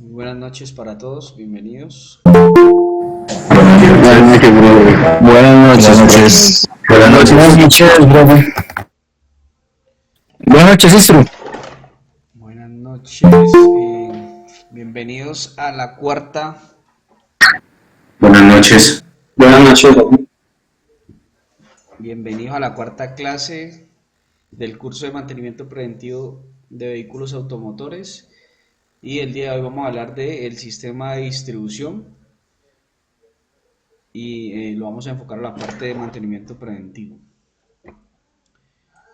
Muy buenas noches para todos, bienvenidos. Buenas noches, brother. Buenas Buenas noches, profe. noches. Buenas Buenas noches. noches, profe. Buenas noches, Istro. Buenas noches, bienvenidos a la cuarta, Buenas noches. Buenas noches, profe. bienvenidos a la cuarta clase del curso de mantenimiento preventivo de vehículos automotores y el día de hoy vamos a hablar del sistema de distribución y lo vamos a enfocar a la parte de mantenimiento preventivo.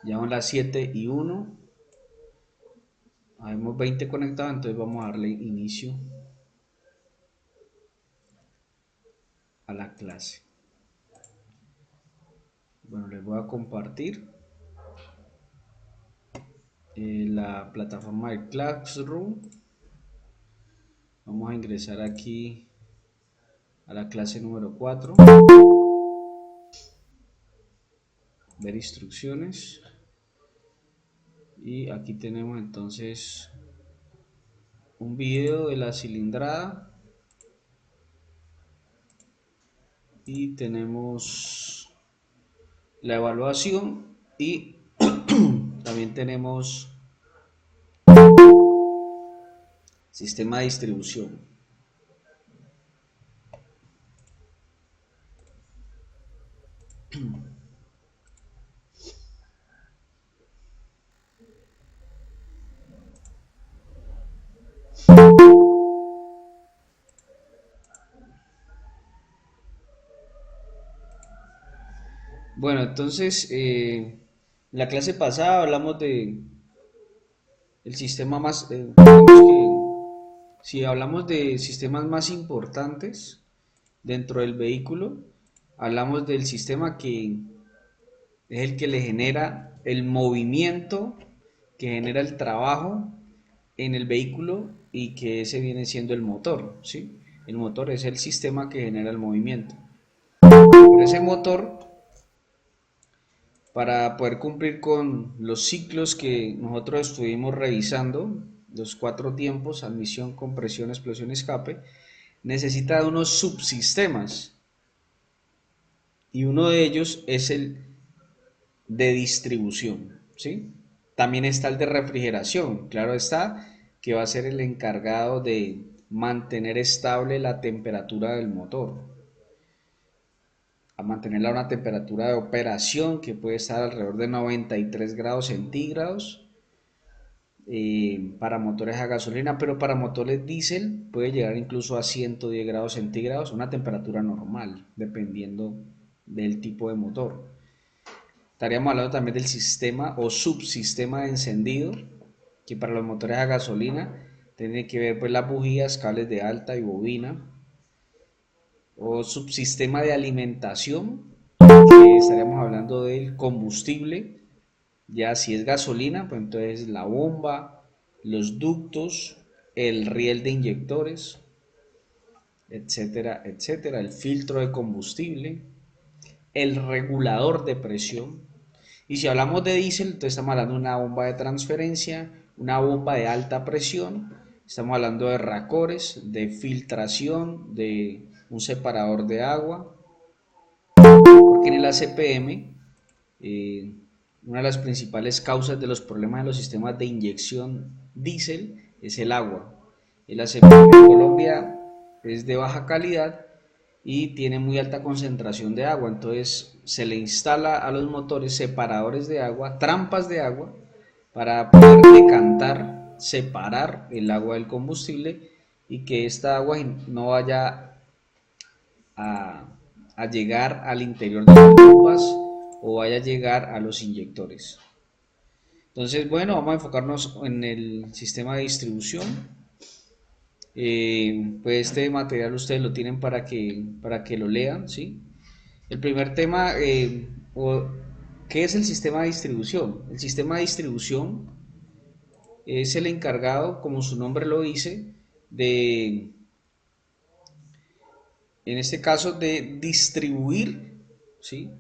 Ya son las 7:01. Habemos 20 conectados, entonces vamos a darle inicio a la clase. Bueno, les voy a compartir la plataforma de Classroom. Vamos a ingresar aquí a la clase número 4. Ver instrucciones. Y aquí tenemos entonces un video de la cilindrada. Y tenemos la evaluación y también tenemos sistema de distribución. Bueno, entonces en la clase pasada hablamos de el sistema más, digamos que si hablamos de sistemas más importantes dentro del vehículo, hablamos del sistema que es el que le genera el movimiento, que genera el trabajo en el vehículo y que ese viene siendo el motor, ¿sí? El motor es el sistema que genera el movimiento. Pero ese motor, para poder cumplir con los ciclos que nosotros estuvimos revisando, los 4 tiempos, admisión, compresión, explosión, escape, necesita de unos subsistemas y uno de ellos es el de distribución, ¿sí? También está el de refrigeración, claro está, que va a ser el encargado de mantener estable la temperatura del motor, a mantenerla a una temperatura de operación que puede estar alrededor de 93 grados centígrados para motores a gasolina, pero para motores diésel puede llegar incluso a 110 grados centígrados, una temperatura normal, dependiendo del tipo de motor. Estaríamos hablando también del sistema o subsistema de encendido, que para los motores a gasolina tiene que ver pues las bujías, cables de alta y bobina, o subsistema de alimentación, que estaríamos hablando del combustible, ya si es gasolina, pues entonces la bomba, los ductos, el riel de inyectores, etcétera, etcétera, el filtro de combustible, el regulador de presión. Y si hablamos de diésel, entonces estamos hablando de una bomba de transferencia, una bomba de alta presión, estamos hablando de racores, de filtración, de un separador de agua, porque en el ACPM, una de las principales causas de los problemas de los sistemas de inyección diésel es el agua. El ACPM en Colombia es de baja calidad y tiene muy alta concentración de agua, entonces se le instala a los motores separadores de agua, trampas de agua, para poder decantar, separar el agua del combustible y que esta agua no vaya a, a llegar al interior de las bombas o vaya a llegar a los inyectores. Entonces, bueno, vamos a enfocarnos en el sistema de distribución. Pues este material ustedes lo tienen para que lo lean, ¿sí? El primer tema, ¿qué es el sistema de distribución? El sistema de distribución es el encargado, como su nombre lo dice, de, en este caso, de distribuir, ¿sí?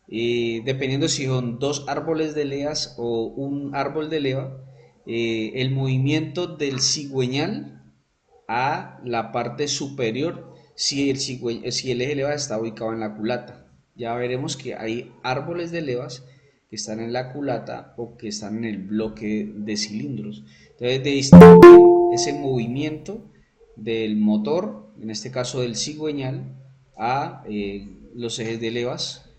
Dependiendo si son dos árboles de leas o un árbol de leva, el movimiento del cigüeñal a la parte superior si el eje levas está ubicado en la culata. Ya veremos que hay árboles de levas que están en la culata o que están en el bloque de cilindros. Entonces, de distinguir ese movimiento del motor, en este caso del cigüeñal, a los ejes de levas.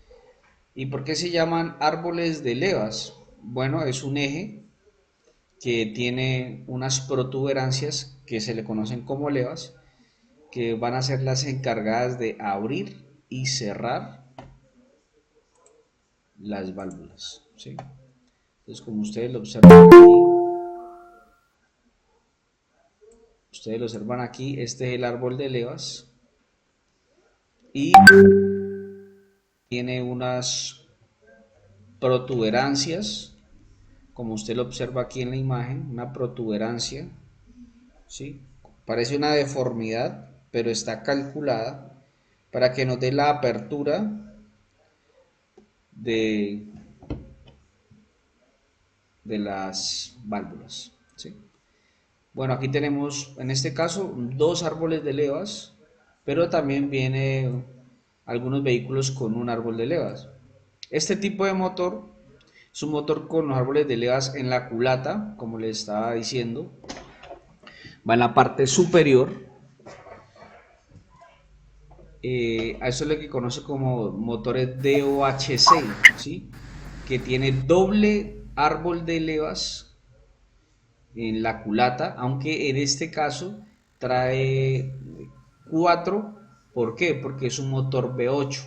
¿Y por qué se llaman árboles de levas? Bueno, es un eje que tiene unas protuberancias que se le conocen como levas, que van a ser las encargadas de abrir y cerrar las válvulas, ¿sí? Entonces, como ustedes lo observan aquí, este es el árbol de levas y tiene unas protuberancias, como usted lo observa aquí en la imagen, una protuberancia, ¿sí? Parece una deformidad, pero está calculada para que nos dé la apertura de, de las válvulas, ¿sí? Bueno, aquí tenemos en este caso dos árboles de levas, pero también viene algunos vehículos con un árbol de levas. Este tipo de motor es un motor con los árboles de levas en la culata, como les estaba diciendo, va en la parte superior. A eso es lo que conoce como motores DOHC, ¿sí? Que tiene doble árbol de levas en la culata, aunque en este caso trae 4. ¿Por qué? Porque es un motor V8.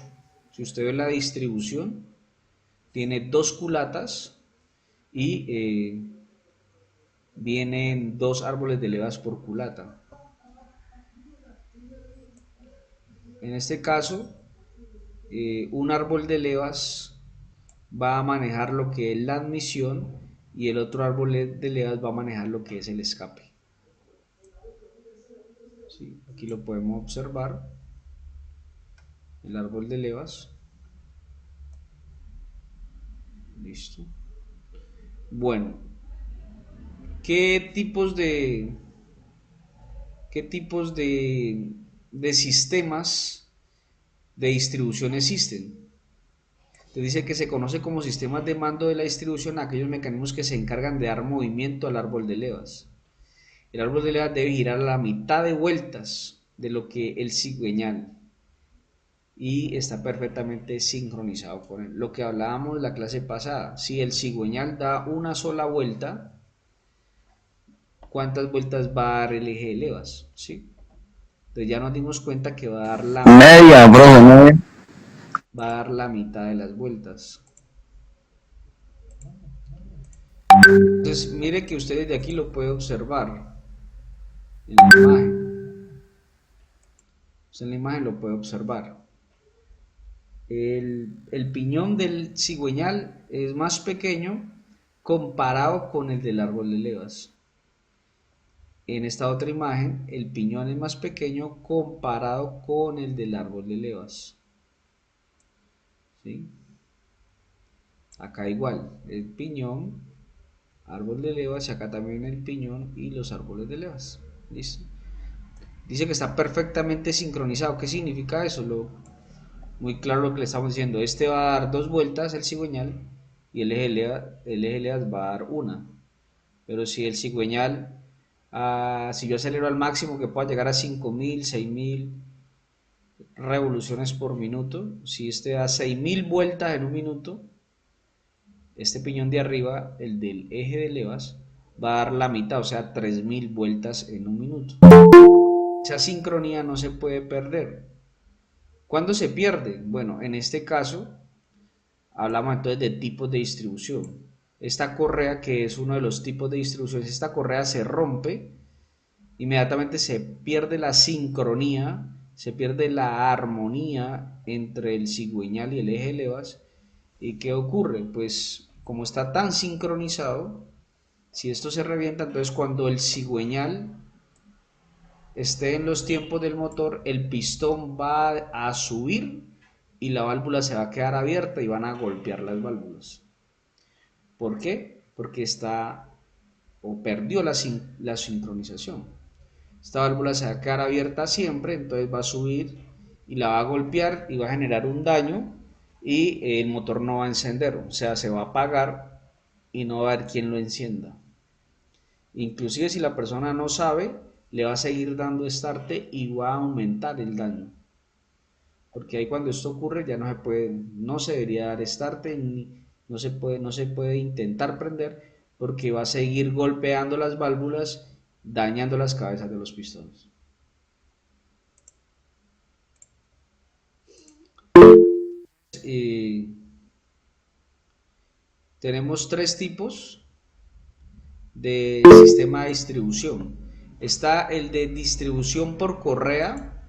Si usted ve la distribución, tiene dos culatas y vienen dos árboles de levas por culata. En este caso, un árbol de levas va a manejar lo que es la admisión y el otro árbol de levas va a manejar lo que es el escape. ¿Sí? Aquí lo podemos observar, el árbol de levas. Listo. Bueno, ¿qué tipos de, qué tipos de sistemas de distribución existen? Te dice que se conoce como sistemas de mando de la distribución aquellos mecanismos que se encargan de dar movimiento al árbol de levas. El árbol de levas debe girar a la mitad de vueltas de lo que el cigüeñal y está perfectamente sincronizado con él. Lo que hablábamos en la clase pasada, si el cigüeñal da una sola vuelta, ¿cuántas vueltas va a dar el eje de levas? ¿Sí? Entonces ya nos dimos cuenta que Media, bro, media. va a dar la mitad de las vueltas. Entonces mire que usted desde aquí lo puede observar en la imagen. Usted en la imagen lo puede observar. El piñón del cigüeñal es más pequeño comparado con el del árbol de levas. En esta otra imagen, el piñón es más pequeño comparado con el del árbol de levas. ¿Sí? Acá igual, el piñón, árbol de levas, y acá también el piñón y los árboles de levas. ¿Listo? Dice que está perfectamente sincronizado. ¿Qué significa eso? Muy claro lo que le estamos diciendo. Este va a dar dos vueltas el cigüeñal y el eje levas va a dar una. Pero si el cigüeñal, si yo acelero al máximo que pueda llegar a 5000, 6000 revoluciones por minuto, si este da 6000 vueltas en un minuto, este piñón de arriba, el del eje de levas, va a dar la mitad, o sea, 3000 vueltas en un minuto. Esa sincronía no se puede perder. ¿Cuándo se pierde? Bueno, en este caso hablamos entonces de tipos de distribución. Esta correa, que es uno de los tipos de distribución, si esta correa se rompe, inmediatamente se pierde la sincronía, se pierde la armonía entre el cigüeñal y el eje de levas. ¿Y qué ocurre? Pues como está tan sincronizado, si esto se revienta, entonces cuando el cigüeñal esté en los tiempos del motor, el pistón va a subir y la válvula se va a quedar abierta y van a golpear las válvulas. ¿Por qué? Porque está o perdió la sincronización. esta válvula se va a quedar abierta siempre, entonces va a subir y la va a golpear y va a generar un daño y el motor no va a encender, o sea, se va a apagar y no va a haber quien lo encienda. Inclusive si la persona no sabe, le va a seguir dando estarte y va a aumentar el daño. Porque ahí cuando esto ocurre ya no se debería dar estarte, ni, no se puede intentar prender porque va a seguir golpeando las válvulas, dañando las cabezas de los pistones. Eh, Tenemos tres tipos de sistema de distribución. Está el de distribución por correa.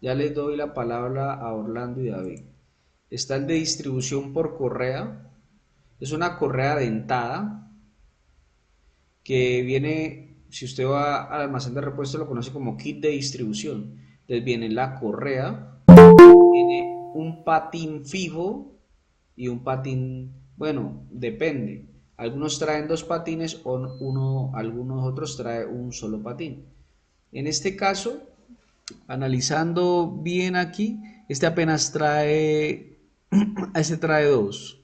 Ya les doy la palabra a Orlando y David. Está el de distribución por correa. Es una correa dentada que viene, si usted va al almacén de repuesto, lo conoce como kit de distribución. Entonces viene la correa, tiene un patín fijo y un patín, bueno, depende. Algunos traen dos patines o algunos otros traen un solo patín. En este caso, analizando bien aquí, este apenas trae, este trae dos.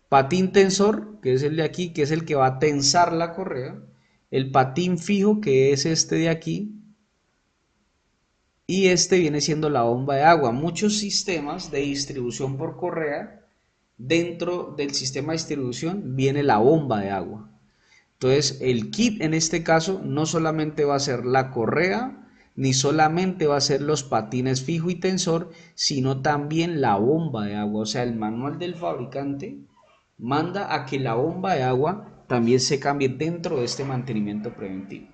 Patín tensor, que es el de aquí, que es el que va a tensar la correa. El patín fijo, que es este de aquí. Y este viene siendo la bomba de agua. Muchos sistemas de distribución por correa, dentro del sistema de distribución viene la bomba de agua. Entonces el kit en este caso no solamente va a ser la correa, ni solamente va a ser los patines fijo y tensor, sino también la bomba de agua. O sea, el manual del fabricante manda a que la bomba de agua también se cambie dentro de este mantenimiento preventivo.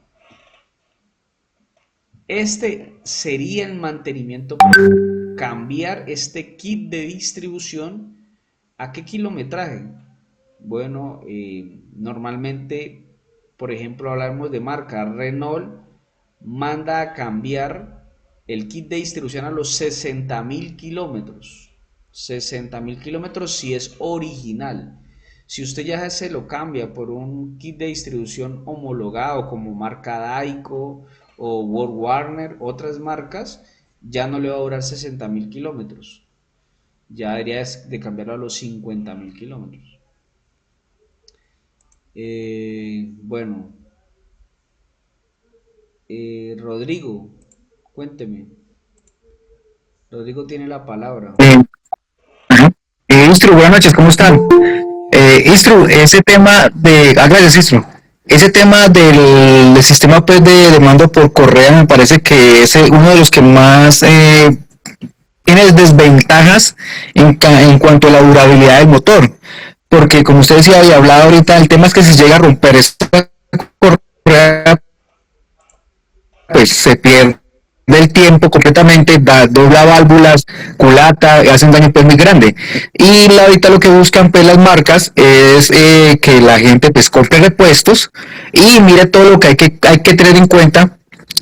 Este sería el mantenimiento preventivo, cambiar este kit de distribución. ¿A qué kilometraje? Bueno, normalmente, por ejemplo, hablamos de marca Renault, manda a cambiar el kit de distribución a los 60.000 kilómetros. 60.000 kilómetros si es original. Si usted ya se lo cambia por un kit de distribución homologado como marca Daico o World Warner, otras marcas, ya no le va a durar 60.000 kilómetros. Ya debería de cambiarlo a los 50.000 kilómetros. Bueno, Rodrigo, cuénteme. Rodrigo tiene la palabra. Ajá. Istru, buenas noches, ¿cómo están? Istru, ese tema de, gracias Istru, ese tema del sistema pues, de mando por correa me parece que es uno de los que más tiene desventajas en cuanto a la durabilidad del motor, porque como usted decía y hablaba ahorita, el tema es que si llega a romper esta correa, pues se pierde el tiempo completamente, dobla válvulas, culata, hace un daño pues muy grande. Y ahorita lo que buscan pues las marcas es que la gente pues compre repuestos y mire todo lo que hay que tener en cuenta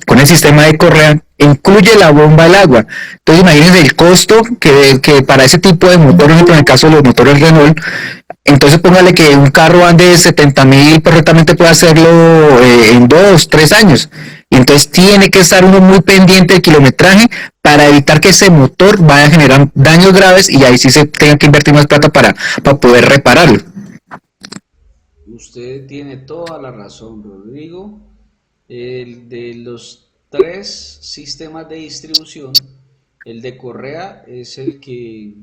con el sistema de correa, incluye la bomba del agua. Entonces imagínense el costo que para ese tipo de motor, en el caso de los motores Renault, entonces póngale que un carro ande 70.000, perfectamente puede hacerlo en 2, 3 años. Y entonces tiene que estar uno muy pendiente del kilometraje para evitar que ese motor vaya a generar daños graves y ahí sí se tenga que invertir más plata para poder repararlo. Usted tiene toda la razón, Rodrigo. El de los tres sistemas de distribución, el de correa es el que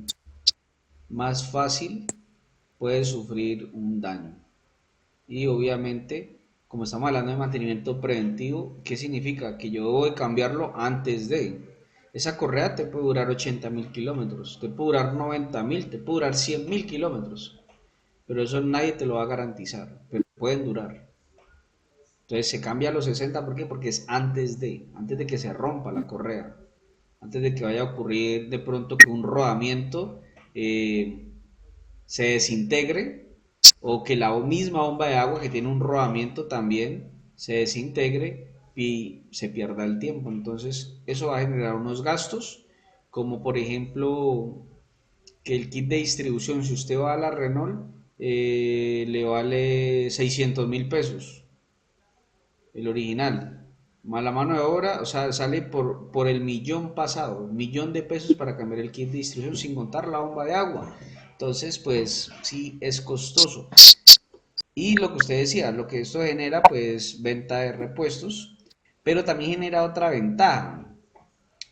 más fácil puede sufrir un daño. Y obviamente, como estamos hablando de mantenimiento preventivo, ¿qué significa? Que yo debo de cambiarlo antes de. Esa correa te puede durar 80.000 kilómetros, te puede durar 90.000, te puede durar 100.000 kilómetros, pero eso nadie te lo va a garantizar, pero pueden durar. Entonces se cambia a los 60, ¿por qué? Porque es antes de que se rompa la correa, antes de que vaya a ocurrir de pronto que un rodamiento eh, se desintegre o que la misma bomba de agua que tiene un rodamiento también se desintegre y se pierda el tiempo. Entonces eso va a generar unos gastos, como por ejemplo que el kit de distribución, si usted va a la Renault, le vale 600.000 pesos. el original, más la mano de obra, o sea, sale por el millón pasado, 1.000.000 de pesos para cambiar el kit de distribución sin contar la bomba de agua. Entonces, pues sí, es costoso. Y lo que usted decía, lo que esto genera, pues venta de repuestos, pero también genera otra ventaja.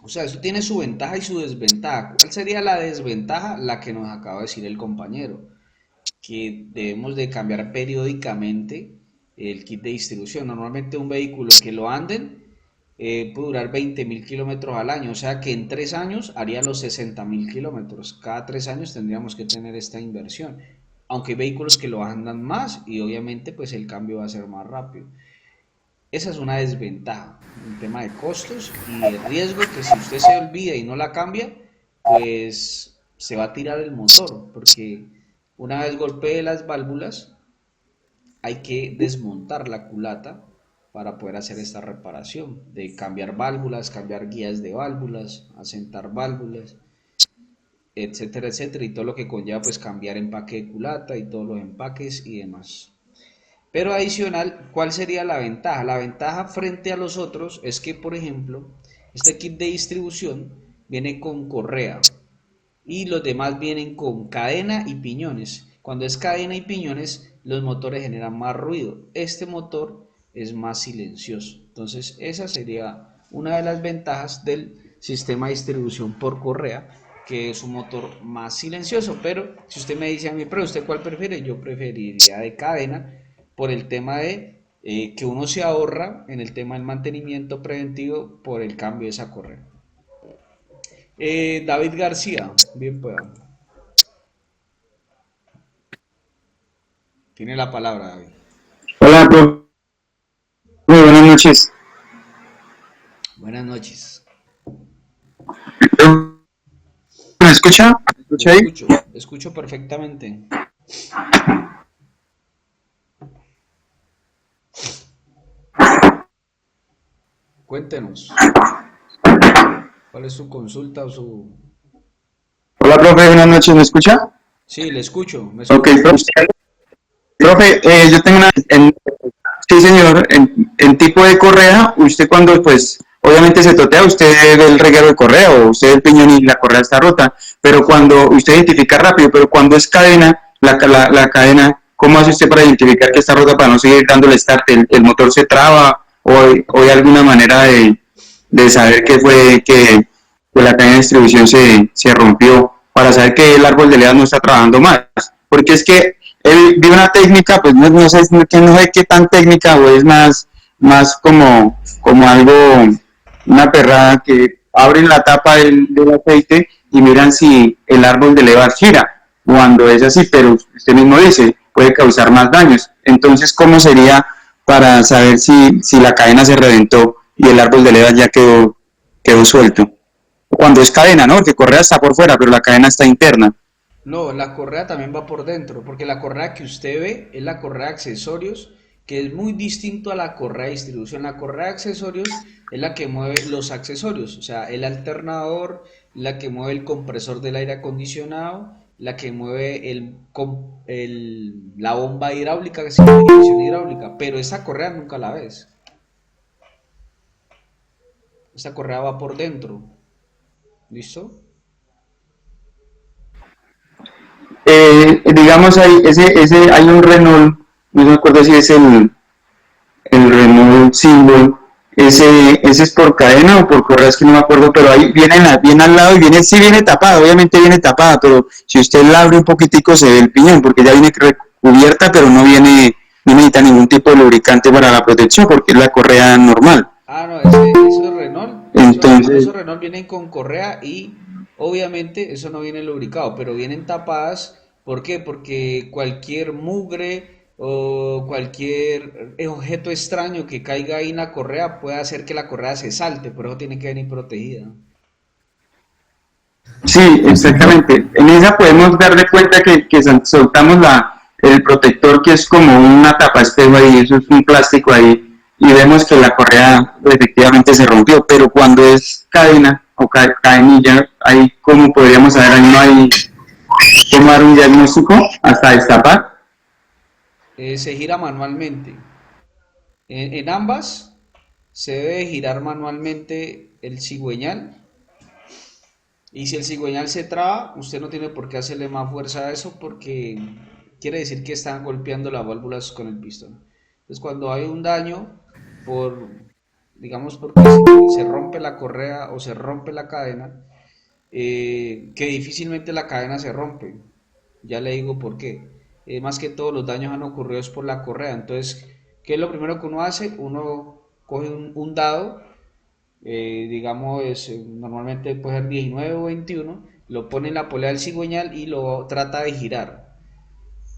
O sea, eso tiene su ventaja y su desventaja. ¿Cuál sería la desventaja? La que nos acaba de decir el compañero, que debemos de cambiar periódicamente el kit de distribución. Normalmente un vehículo que lo anden puede durar 20.000 kilómetros al año, o sea que en 3 años haría los 60.000 kilómetros. Cada 3 años tendríamos que tener esta inversión. Aunque hay vehículos que lo andan más y obviamente pues el cambio va a ser más rápido. Esa es una desventaja, un tema de costos y de riesgo que si usted se olvida y no la cambia, pues se va a tirar el motor, porque una vez golpee las válvulas, hay que desmontar la culata para poder hacer esta reparación, de cambiar válvulas, cambiar guías de válvulas, asentar válvulas, etcétera, etcétera, y todo lo que conlleva pues cambiar empaque de culata y todos los empaques y demás. Pero adicional, ¿cuál sería la ventaja? La ventaja frente a los otros es que, por ejemplo, este kit de distribución viene con correa y los demás vienen con cadena y piñones. Cuando es cadena y piñones, los motores generan más ruido. Este motor es más silencioso. Entonces, esa sería una de las ventajas del sistema de distribución por correa, que es un motor más silencioso. Pero si usted me dice a mí, pero ¿usted cuál prefiere? Yo preferiría de cadena por el tema de que uno se ahorra en el tema del mantenimiento preventivo por el cambio de esa correa. David García, bien pueda. Tiene la palabra, David. Hola, profe, buenas noches. Buenas noches. ¿Me escucha? ¿Me Le escucha ahí? escucho, le escucho perfectamente. Cuéntenos, ¿cuál es su consulta o su...? Hola, profe, buenas noches, ¿me escucha? Sí, le escucho, ¿me Ok, escucha? profe, yo tengo sí señor, en tipo de correa, usted cuando pues obviamente se totea, usted ve el reguero de correa o usted ve el piñón y la correa está rota, pero cuando usted identifica rápido, pero cuando es cadena, la cadena, ¿cómo hace usted para identificar que está rota para no seguir dándole start? ¿El motor se traba o hay alguna manera de saber que fue que la cadena de distribución se rompió para saber que el árbol de levas no está trabajando más? Porque es que él vio una técnica, pues no sé, no sé qué tan técnica o es más como algo, una perrada que abren la tapa del aceite y miran si el árbol de levas gira. Cuando es así, pero usted mismo dice, puede causar más daños. Entonces, ¿cómo sería para saber si la cadena se reventó y el árbol de levas ya quedó suelto? Cuando es cadena, ¿no? Porque correa está por fuera, pero la cadena está interna. No, la correa también va por dentro, porque la correa que usted ve es la correa de accesorios, que es muy distinto a la correa de distribución. La correa de accesorios es la que mueve los accesorios, o sea, el alternador, la que mueve el compresor del aire acondicionado, la que mueve la bomba hidráulica, que se llama inyección hidráulica, pero esa correa nunca la ves. Esa correa va por dentro, ¿listo? Digamos, hay un Renault, no me acuerdo si es el Renault Symbol, ese es por cadena o por correa, es que no me acuerdo, pero ahí viene al lado y sí viene tapada, obviamente viene tapada, pero si usted la abre un poquitico se ve el piñón, porque ya viene recubierta, pero no necesita ningún tipo de lubricante para la protección, porque es la correa normal. Ah, no, esos Renault, Entonces, esos Renault vienen con correa y obviamente eso no viene lubricado, pero vienen tapadas. ¿Por qué? Porque cualquier mugre o cualquier objeto extraño que caiga ahí en la correa puede hacer que la correa se salte, por eso tiene que venir protegida. sí, exactamente. En esa podemos darle cuenta que soltamos el protector que es como una tapa espejo ahí, eso es un plástico ahí, y vemos que la correa efectivamente se rompió, pero cuando es cadena o cadenilla, ahí como podríamos saber, ahí no hay cómo dar un diagnóstico hasta destapar. Se gira manualmente. En ambas se debe girar manualmente el cigüeñal y si el cigüeñal se traba, usted no tiene por qué hacerle más fuerza a eso porque quiere decir que están golpeando las válvulas con el pistón. Entonces cuando hay un daño por, digamos, porque se rompe la correa o se rompe la cadena, que difícilmente la cadena se rompe. Ya le digo por qué. Más que todos los daños han ocurrido es por la correa. Entonces, ¿qué es lo primero que uno hace? Uno coge un dado, digamos, normalmente puede ser 19 o 21, lo pone en la polea del cigüeñal y lo trata de girar.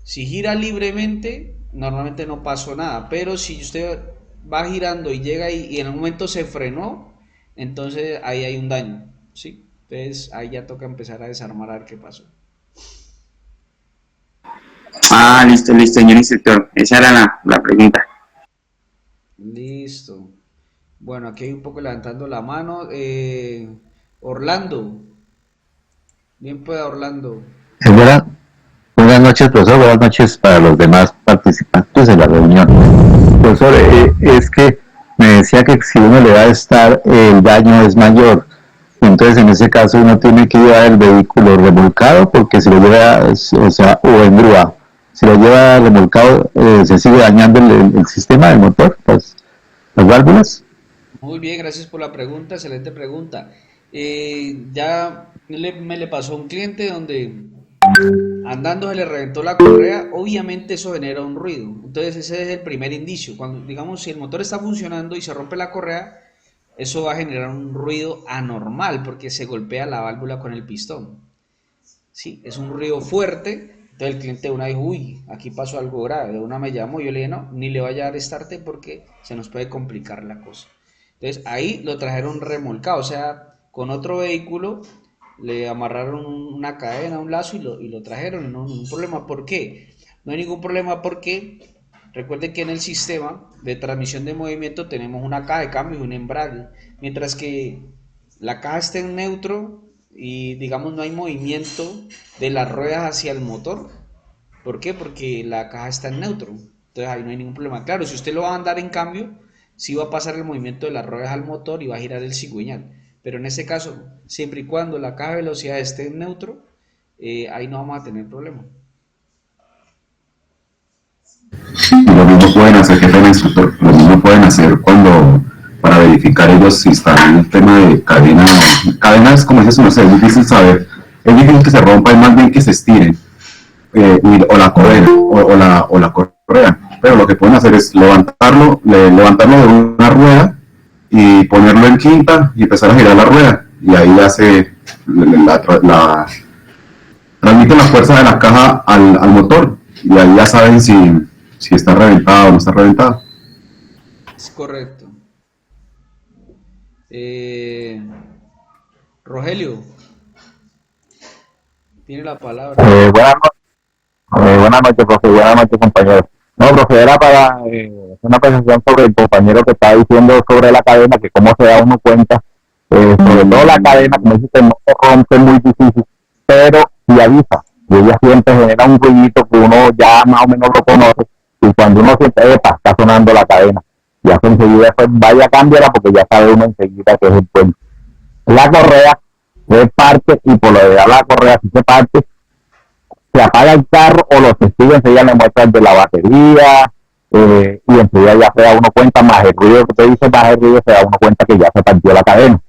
Si gira libremente, normalmente no pasó nada, pero si usted va girando y llega y en un momento se frenó, entonces ahí hay un daño, ¿sí? Entonces ahí ya toca empezar a desarmar a ver qué pasó. Ah, listo, listo, señor instructor. Esa era la pregunta. Listo. Bueno, aquí hay un poco levantando la mano. Orlando, bien pueda Orlando. Buena- Buenas noches, profesor. Buenas noches para los demás participantes de la reunión. Profesor, es que me decía que si uno le va a estar, el daño es mayor. Entonces, en ese caso, uno tiene que llevar el vehículo remolcado, porque si lo lleva, o sea, o en grúa. Si lo lleva remolcado, se sigue dañando el sistema del motor, las válvulas. Muy bien, gracias por la pregunta, excelente pregunta. Ya me le pasó a un cliente donde andando se le reventó la correa, obviamente eso genera un ruido. Entonces ese es el primer indicio. Cuando, digamos, si el motor está funcionando y se rompe la correa, eso va a generar un ruido anormal porque se golpea la válvula con el pistón. Sí, es un ruido fuerte. Entonces el cliente de una dijo, uy, aquí pasó algo grave. De una me llamó, yo le dije, no, ni le vaya a dar starte porque se nos puede complicar la cosa. Entonces ahí lo trajeron remolcado, o sea, con otro vehículo le amarraron una cadena, un lazo y lo trajeron, no hay ningún problema. ¿Por qué? No hay ningún problema porque recuerden que en el sistema de transmisión de movimiento tenemos una caja de cambio y un embrague, mientras que la caja está en neutro y digamos no hay movimiento de las ruedas hacia el motor. ¿Por qué? Porque la caja está en neutro. Entonces ahí no hay ningún problema. Claro, si usted lo va a andar en cambio, sí va a pasar el movimiento de las ruedas al motor y va a girar el cigüeñal. Pero en ese caso, siempre y cuando la caja de velocidad esté en neutro, ahí no vamos a tener problema. Lo mismo pueden hacer, que pena instructor, lo mismo pueden hacer cuando, para verificar ellos si está en el tema de cadena. Cadena es como dices, no sé, es difícil saber, es difícil que se rompa, es más bien que se estire, o la correa, o la correa. Pero lo que pueden hacer es levantarlo de una rueda y ponerlo en quinta y empezar a girar la rueda. Y ahí hace transmite la fuerza de la caja al motor. Y ahí ya saben si está reventado o no está reventado. Es correcto. Eh, Rogelio, tiene la palabra. Eh, buenas, Buenas noches, profe. Buenas noches, compañero. No, profe, era para hacer una presentación sobre el compañero que estaba diciendo sobre la cadena, que cómo se da uno cuenta, sobre todo la cadena, como dice, que no se rompe muy difícil, pero sí avisa. Y ella siempre genera un ruidito que uno ya más o menos lo conoce, y cuando uno siente, epa, está sonando la cadena, ya se enseguida, pues vaya a cambiarla, porque ya sabe uno enseguida que es el puente. La correa se parte, y por lo de la correa si se parte, se apaga el carro o los testigos enseguida le muestran de la batería, y enseguida ya se da uno cuenta, más el ruido que te dice, más el ruido, se da uno cuenta que ya se partió la cadena,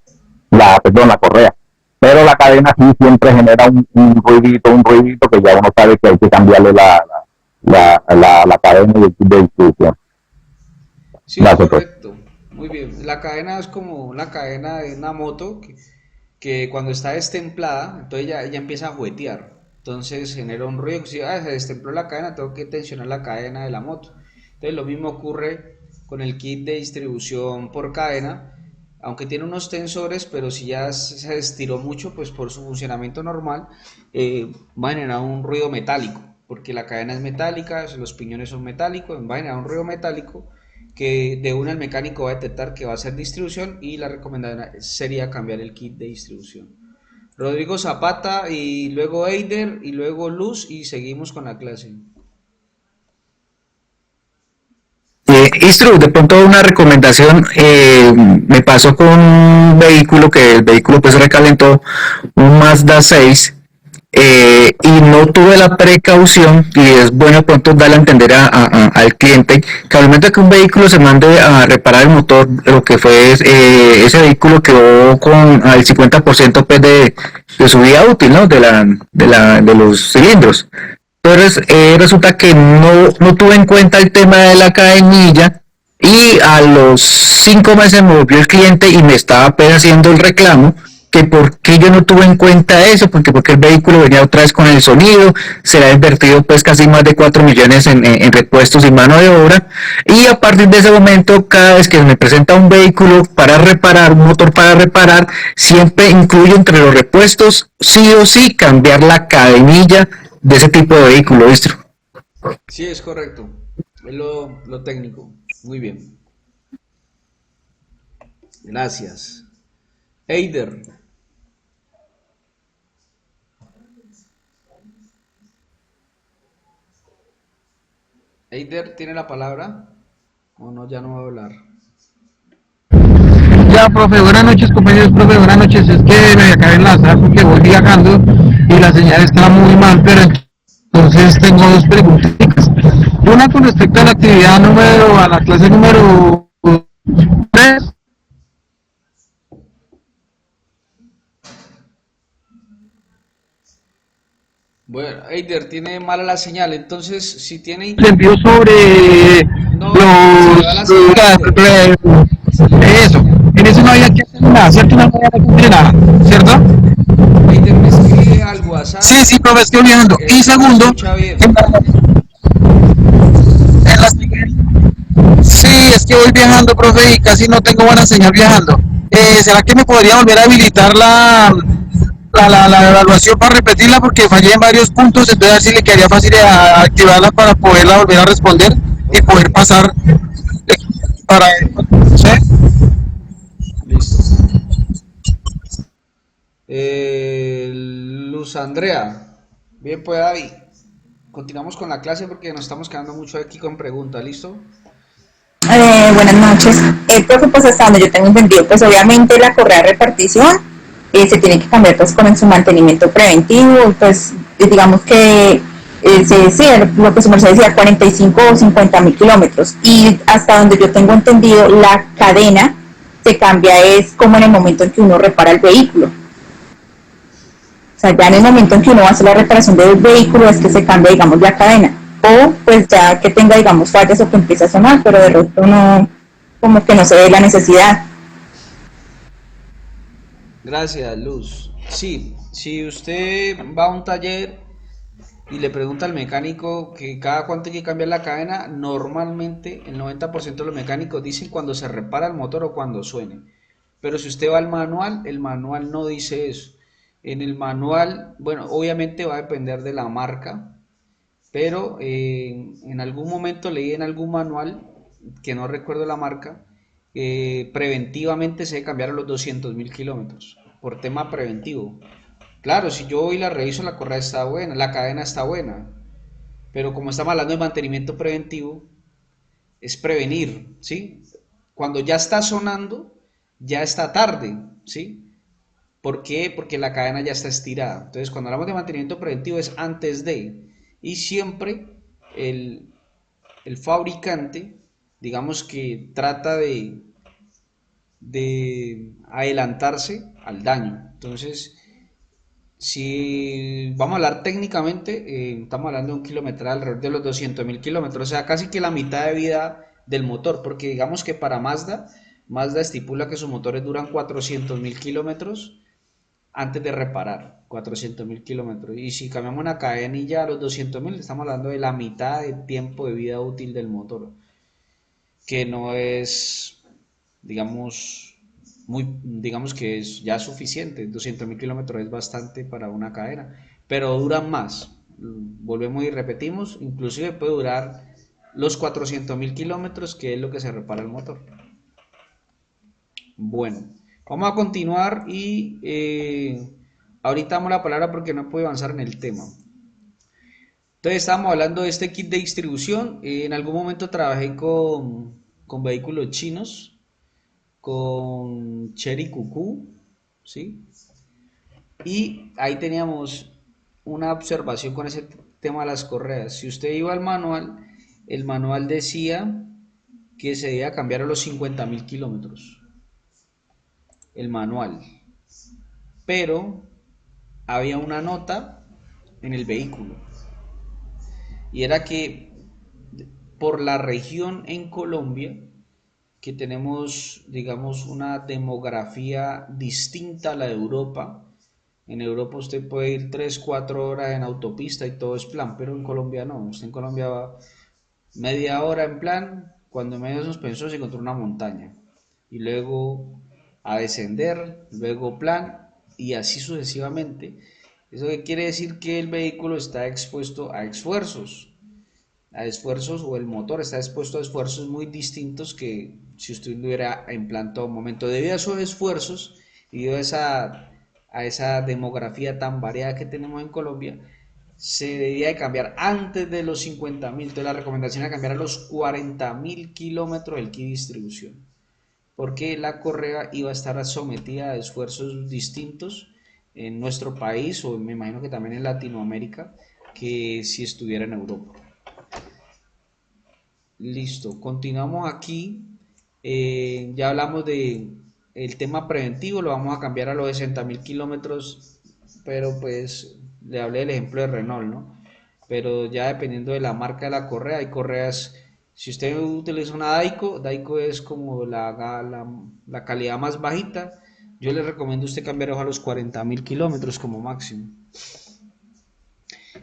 perdón, la correa. Pero la cadena sí siempre genera un ruidito que ya uno sabe que hay que cambiarle la cadena y el kit de distribución. Sí, es Gracias, pues. correcto. Muy bien. La cadena es como la cadena de una moto que cuando está destemplada, entonces ella empieza a juguetear. Entonces genera un ruido. Si se destempló la cadena, tengo que tensionar la cadena de la moto. Entonces lo mismo ocurre con el kit de distribución por cadena. Aunque tiene unos tensores, pero si ya se estiró mucho, pues por su funcionamiento normal, va a generar un ruido metálico, porque la cadena es metálica, los piñones son metálicos, va a generar un ruido metálico que de una el mecánico va a detectar que va a ser distribución y la recomendación sería cambiar el kit de distribución. Rodrigo Zapata y luego Eider y luego Luz y seguimos con la clase. Istru, de pronto una recomendación, me pasó con un vehículo que el vehículo pues recalentó, un Mazda 6, y no tuve la precaución, y es bueno pronto darle a entender al cliente que al momento que un vehículo se mande a reparar el motor, lo que fue ese vehículo quedó con al 50% pues, de su vida útil, ¿no? De los cilindros. Entonces resulta que no tuve en cuenta el tema de la cadenilla, y a los 5 meses me volvió el cliente y me estaba apenas haciendo el reclamo que por qué yo no tuve en cuenta eso, porque el vehículo venía otra vez con el sonido, se le ha invertido pues casi más de 4 millones en repuestos y mano de obra, y a partir de ese momento, cada vez que me presenta un vehículo para reparar, un motor para reparar, siempre incluyo entre los repuestos, sí o sí, cambiar la cadenilla de ese tipo de vehículo, ¿viste? Sí, es correcto. Es lo técnico. Muy bien. Gracias. Eider. Eider tiene la palabra. O no, ya no va a hablar. Ya, profe, buenas noches, compañeros, profe, buenas noches. Es que me acabé de enlazar porque voy viajando y la señal está muy mal, pero entonces tengo dos preguntas. Una con respecto a la actividad a la clase número 3. Bueno, Eider tiene mala la señal, entonces si tiene Le envió sobre no, se le va la señal, Eider. Se le va la eso. señal. En eso no había que hacer nada, ¿cierto? No había que hacer nada, ¿cierto? Eider me escribe al WhatsApp Sí, sí, profe, estoy viajando. Y que no se segundo, escucha bien. en las sí, es que voy viajando, profe, y casi no tengo buena señal viajando. ¿Será que me podría volver a habilitar la evaluación para repetirla? Porque fallé en varios puntos, entonces a ver si le quedaría fácil activarla para poderla volver a responder y poder pasar para... ¿sí? Listo. Luz Andrea. Bien, pues David. Continuamos con la clase porque nos estamos quedando mucho aquí con preguntas, ¿listo? Buenas noches. Profe, pues hasta donde yo tengo entendido, pues obviamente la correa de repartición se tiene que cambiar pues con su mantenimiento preventivo, pues digamos que sí, lo que su merced decía, 45 o 50 mil kilómetros. Y hasta donde yo tengo entendido, la cadena se cambia es como en el momento en que uno repara el vehículo. O sea, ya en el momento en que uno va a hacer la reparación del vehículo es que se cambia, digamos, la cadena. O pues ya que tenga, digamos, fallas o que empiece a sonar, pero de resto no, como que no se ve la necesidad. Gracias, Luz. Sí, si usted va a un taller y le pregunta al mecánico que cada cuánto hay que cambiar la cadena, normalmente el 90% de los mecánicos dicen cuando se repara el motor o cuando suene. Pero si usted va al manual, el manual no dice eso. En el manual, bueno, obviamente va a depender de la marca, pero en algún momento leí en algún manual, que no recuerdo la marca, preventivamente se debe cambiar a los 200.000 kilómetros, por tema preventivo. Claro, si yo hoy la reviso, la correa está buena, la cadena está buena, pero como estamos hablando de mantenimiento preventivo, es prevenir, ¿sí? Cuando ya está sonando, ya está tarde, ¿sí? ¿Por qué? Porque la cadena ya está estirada. Entonces, cuando hablamos de mantenimiento preventivo es antes de, y siempre el, el fabricante, digamos que trata de adelantarse al daño. Entonces, si vamos a hablar técnicamente, estamos hablando de un kilometraje alrededor de los 200.000 kilómetros, o sea, casi que la mitad de vida del motor, porque digamos que para Mazda estipula que sus motores duran 400.000 kilómetros antes de reparar, 400.000 kilómetros. Y si cambiamos una cadenilla a los 200.000, estamos hablando de la mitad de tiempo de vida útil del motor, que no es, digamos, digamos que es ya suficiente. 200.000 kilómetros es bastante para una cadena, pero duran más. Volvemos y repetimos, inclusive puede durar los 400.000 kilómetros, que es lo que se repara el motor. Bueno, vamos a continuar y ahorita damos la palabra porque no puedo avanzar en el tema. Entonces estábamos hablando de este kit de distribución. En algún momento trabajé con vehículos chinos, con Chery Cucú, ¿sí? Y ahí teníamos una observación con ese tema de las correas. Si usted iba al manual, el manual decía que se debía cambiar a los 50.000 kilómetros, el manual. Pero había una nota en el vehículo y era que por la región en Colombia, que tenemos, digamos, una demografía distinta a la de Europa. En Europa usted puede ir 3 4 horas en autopista y todo es plan, pero en Colombia no. Usted en Colombia va media hora en plan, cuando en medio de suspensión se encontró una montaña. Y luego a descender, luego plan, y así sucesivamente. ¿Eso qué quiere decir? Que el vehículo está expuesto a esfuerzos, o el motor está expuesto a esfuerzos muy distintos que si usted lo hubiera en plan todo momento. Debido a esos esfuerzos y debido a esa demografía tan variada que tenemos en Colombia, se debía de cambiar antes de los 50.000. Entonces la recomendación era cambiar a los 40.000 kilómetros el kit de distribución, porque la correa iba a estar sometida a esfuerzos distintos en nuestro país, o me imagino que también en Latinoamérica, que si estuviera en Europa. Listo, continuamos aquí. Ya hablamos de el tema preventivo, lo vamos a cambiar a los 60.000 kilómetros, pero pues le hablé del ejemplo de Renault, ¿no? Pero ya dependiendo de la marca de la correa, hay correas, si usted utiliza una Daico es como la calidad más bajita, yo le recomiendo a usted cambiar a los 40.000 kilómetros como máximo.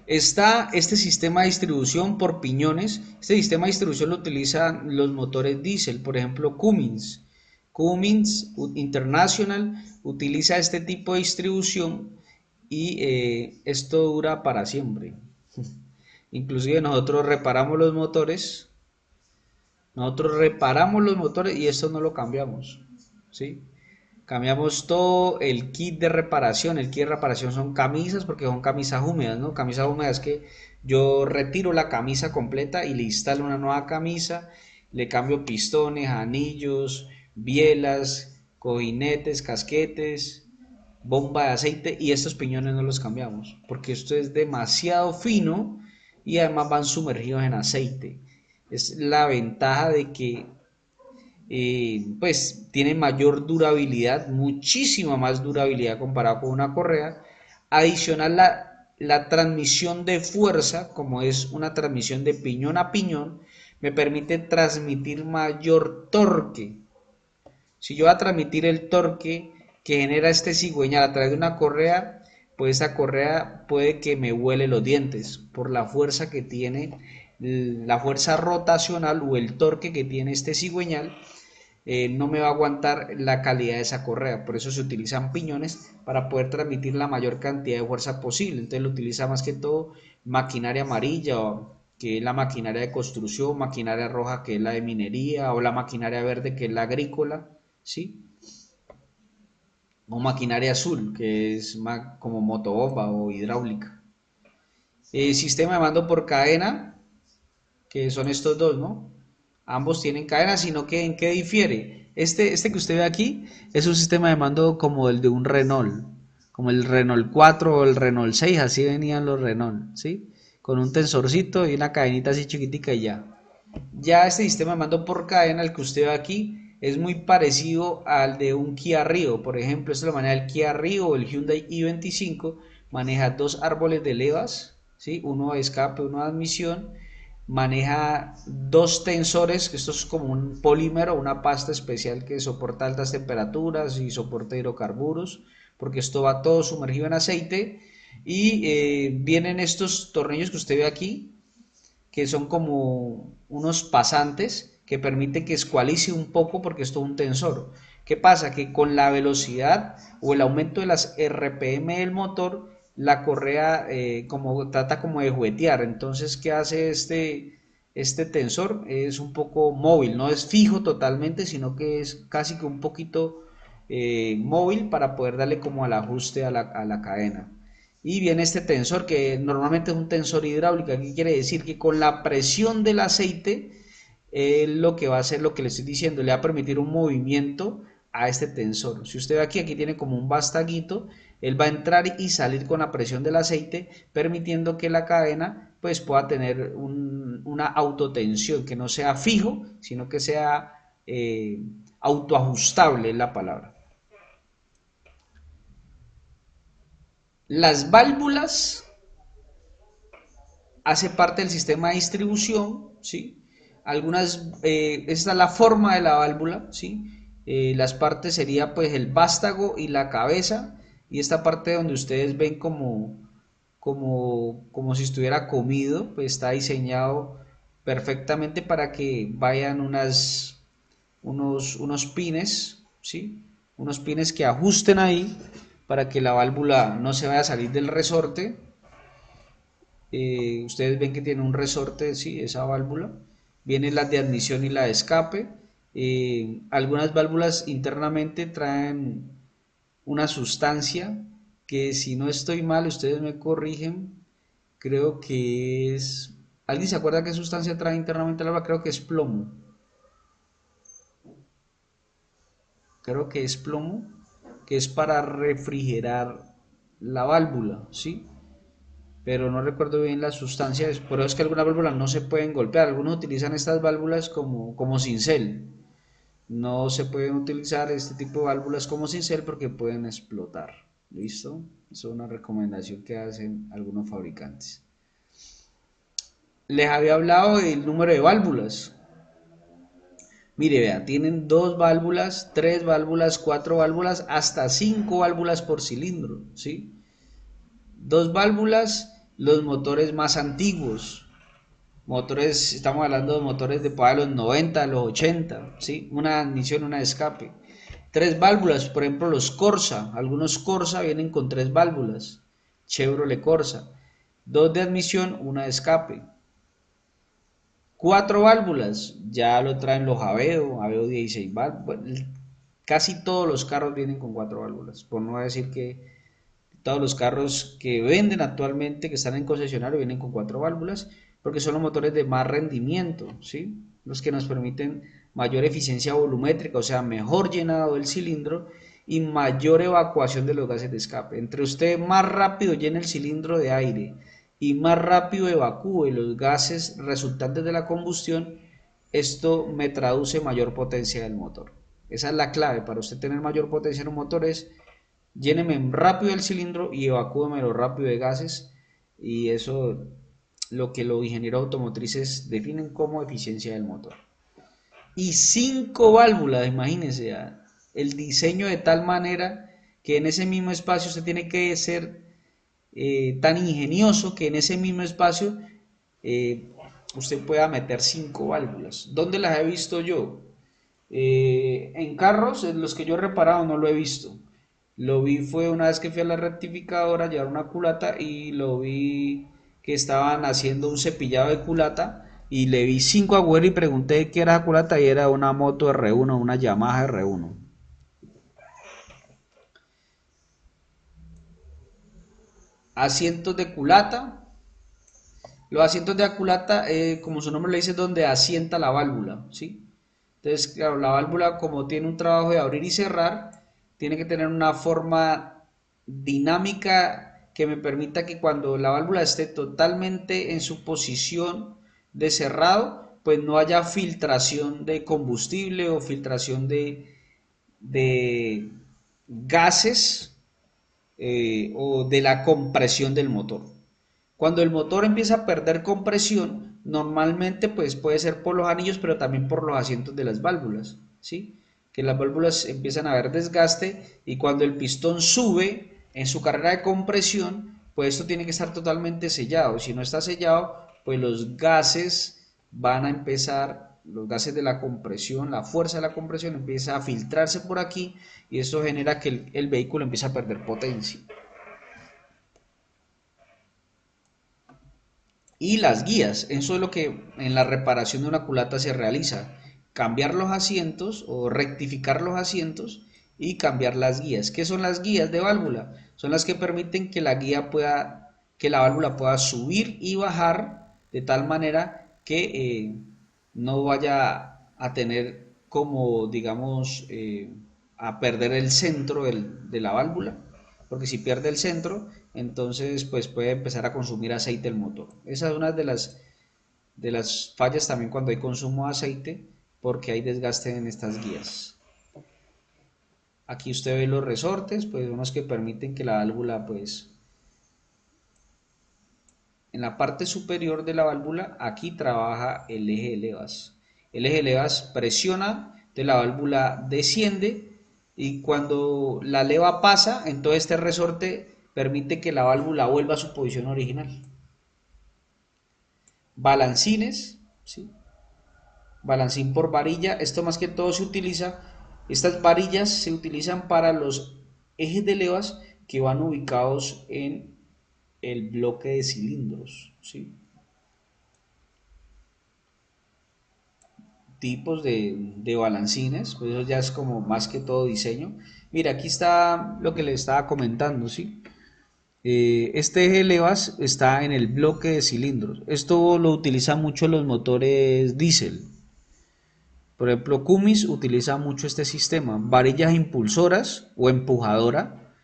Está este sistema de distribución por piñones. Este sistema de distribución lo utilizan los motores diésel, por ejemplo Cummins. Cummins International utiliza este tipo de distribución y esto dura para siempre. Inclusive nosotros reparamos los motores y esto no lo cambiamos, ¿sí? Cambiamos todo el kit de reparación. El kit de reparación son camisas, porque son camisas húmedas, ¿no? Camisas húmedas que yo retiro la camisa completa y le instalo una nueva camisa, le cambio pistones, anillos, bielas, cojinetes, casquetes, bomba de aceite, y estos piñones no los cambiamos, porque esto es demasiado fino y además van sumergidos en aceite. Es la ventaja de que pues tiene mayor durabilidad, muchísima más durabilidad comparado con una correa. Adicional, la transmisión de fuerza, como es una transmisión de piñón a piñón, me permite transmitir mayor torque. Si yo voy a transmitir el torque que genera este cigüeñal a través de una correa, pues esa correa puede que me vuele los dientes por la fuerza que tiene, la fuerza rotacional o el torque que tiene este cigüeñal. No me va a aguantar la calidad de esa correa. Por eso se utilizan piñones para poder transmitir la mayor cantidad de fuerza posible. Entonces lo utiliza más que todo maquinaria amarilla, que es la maquinaria de construcción, maquinaria roja, que es la de minería, o la maquinaria verde, que es la agrícola, ¿sí? O maquinaria azul, que es más como motobomba o hidráulica. Sistema de mando por cadena, que son estos dos, ¿no? Ambos tienen cadena, sino que ¿en qué difiere? Este que usted ve aquí es un sistema de mando como el de un Renault, como el Renault 4 o el Renault 6, así venían los Renault, ¿sí? Con un tensorcito y una cadenita así chiquitica y ya. Ya este sistema de mando por cadena, el que usted ve aquí, es muy parecido al de un Kia Rio. Por ejemplo, esta es la manera del Kia Rio o el Hyundai i25, maneja dos árboles de levas, ¿sí? Uno de escape, uno de admisión. Maneja dos tensores, que esto es como un polímero, una pasta especial que soporta altas temperaturas y soporta hidrocarburos, porque esto va todo sumergido en aceite. Y vienen estos tornillos que usted ve aquí, que son como unos pasantes que permiten que escualice un poco, porque esto es un tensor. ¿Qué pasa? Que con la velocidad o el aumento de las RPM del motor, la correa como trata como de juguetear. Entonces, ¿qué hace este tensor? Es un poco móvil, no es fijo totalmente, sino que es casi que un poquito móvil para poder darle como al ajuste a la cadena. Y viene este tensor, que normalmente es un tensor hidráulico. ¿Qué quiere decir? Que con la presión del aceite lo que va a hacer, lo que le estoy diciendo, le va a permitir un movimiento a este tensor. Si usted ve aquí, tiene como un vástaguito, él va a entrar y salir con la presión del aceite, permitiendo que la cadena pues pueda tener una autotensión, que no sea fijo, sino que sea autoajustable, es la palabra. Las válvulas hace parte del sistema de distribución, ¿sí? Algunas, esta es la forma de la válvula, ¿sí? Las partes sería pues el vástago y la cabeza, y esta parte donde ustedes ven como si estuviera comido, pues está diseñado perfectamente para que vayan unos pines, ¿sí? Unos pines que ajusten ahí para que la válvula no se vaya a salir del resorte. Ustedes ven que tiene un resorte, sí, esa válvula. Vienen las de admisión y la de escape. Algunas válvulas internamente traen una sustancia que, si no estoy mal, ustedes me corrigen, creo que es... ¿Alguien se acuerda qué sustancia trae internamente la válvula? Creo que es plomo. Creo que es plomo, que es para refrigerar la válvula, ¿sí? Pero no recuerdo bien las sustancias, por eso es que algunas válvulas no se pueden golpear. Algunos utilizan estas válvulas como cincel. No se pueden utilizar este tipo de válvulas como cincel porque pueden explotar. ¿Listo? Eso es una recomendación que hacen algunos fabricantes. Les había hablado del número de válvulas. Mire, vea, tienen 2 válvulas, 3 válvulas, 4 válvulas, hasta 5 válvulas por cilindro, ¿sí? 2 válvulas, los motores más antiguos. Motores, estamos hablando de motores de los 90, los 80, ¿sí? Una admisión, una de escape. 3 válvulas, por ejemplo los Corsa, algunos Corsa vienen con 3 válvulas, Chevrolet Corsa. 2 de admisión, una de escape. 4 válvulas, ya lo traen los Aveo 16 válvulas. Bueno, casi todos los carros vienen con 4 válvulas, por no decir que todos los carros que venden actualmente, que están en concesionario, vienen con 4 válvulas, porque son los motores de más rendimiento, ¿sí? Los que nos permiten mayor eficiencia volumétrica, o sea, mejor llenado del cilindro y mayor evacuación de los gases de escape. Entre usted más rápido llene el cilindro de aire y más rápido evacúe los gases resultantes de la combustión, esto me traduce mayor potencia del motor. Esa es la clave para usted tener mayor potencia en un motor, es lléneme rápido el cilindro y evacúeme lo rápido de gases, y eso lo que los ingenieros automotrices definen como eficiencia del motor. Y 5 válvulas, imagínense, el diseño de tal manera que en ese mismo espacio usted tiene que ser tan ingenioso que en ese mismo espacio usted pueda meter 5 válvulas. ¿Dónde las he visto yo? En carros, en los que yo he reparado no lo he visto. Lo vi fue una vez que fui a la rectificadora a llevar una culata y lo vi que estaban haciendo un cepillado de culata y le vi 5 agujeros y pregunté qué era la culata y era una moto R1, una Yamaha R1. Asientos de culata. Los asientos de culata, como su nombre le dice, es donde asienta la válvula, ¿sí? Entonces, claro, la válvula, como tiene un trabajo de abrir y cerrar, tiene que tener una forma dinámica que me permita que cuando la válvula esté totalmente en su posición de cerrado, pues no haya filtración de combustible o filtración de gases o de la compresión del motor. Cuando el motor empieza a perder compresión, normalmente pues puede ser por los anillos, pero también por los asientos de las válvulas, ¿sí? Que las válvulas empiezan a ver desgaste y cuando el pistón sube en su carrera de compresión, pues esto tiene que estar totalmente sellado. Si no está sellado, pues los gases van a empezar, los gases de la compresión, la fuerza de la compresión empieza a filtrarse por aquí y eso genera que el vehículo empiece a perder potencia. Y las guías, eso es lo que en la reparación de una culata se realiza, cambiar los asientos o rectificar los asientos y cambiar las guías. ¿Qué son las guías de válvula? Son las que permiten que la válvula pueda subir y bajar de tal manera que no vaya a tener como, digamos, a perder el centro de la válvula, porque si pierde el centro, entonces pues puede empezar a consumir aceite el motor. Esa es una de las fallas también cuando hay consumo de aceite, porque hay desgaste en estas guías. Aquí usted ve los resortes, pues unos que permiten que la válvula, pues, en la parte superior de la válvula, aquí trabaja el eje de levas. El eje de levas presiona, entonces la válvula desciende y cuando la leva pasa, entonces este resorte permite que la válvula vuelva a su posición original. Balancines, ¿sí? Balancín por varilla, esto más que todo se utiliza, estas varillas se utilizan para los ejes de levas que van ubicados en el bloque de cilindros, ¿sí? Tipos de balancines, pues eso ya es como más que todo diseño. Mira, aquí está lo que le estaba comentando, ¿sí? Este eje de levas está en el bloque de cilindros. Esto lo utilizan mucho los motores diésel. Por ejemplo, Cummins utiliza mucho este sistema, varillas impulsoras o empujadora.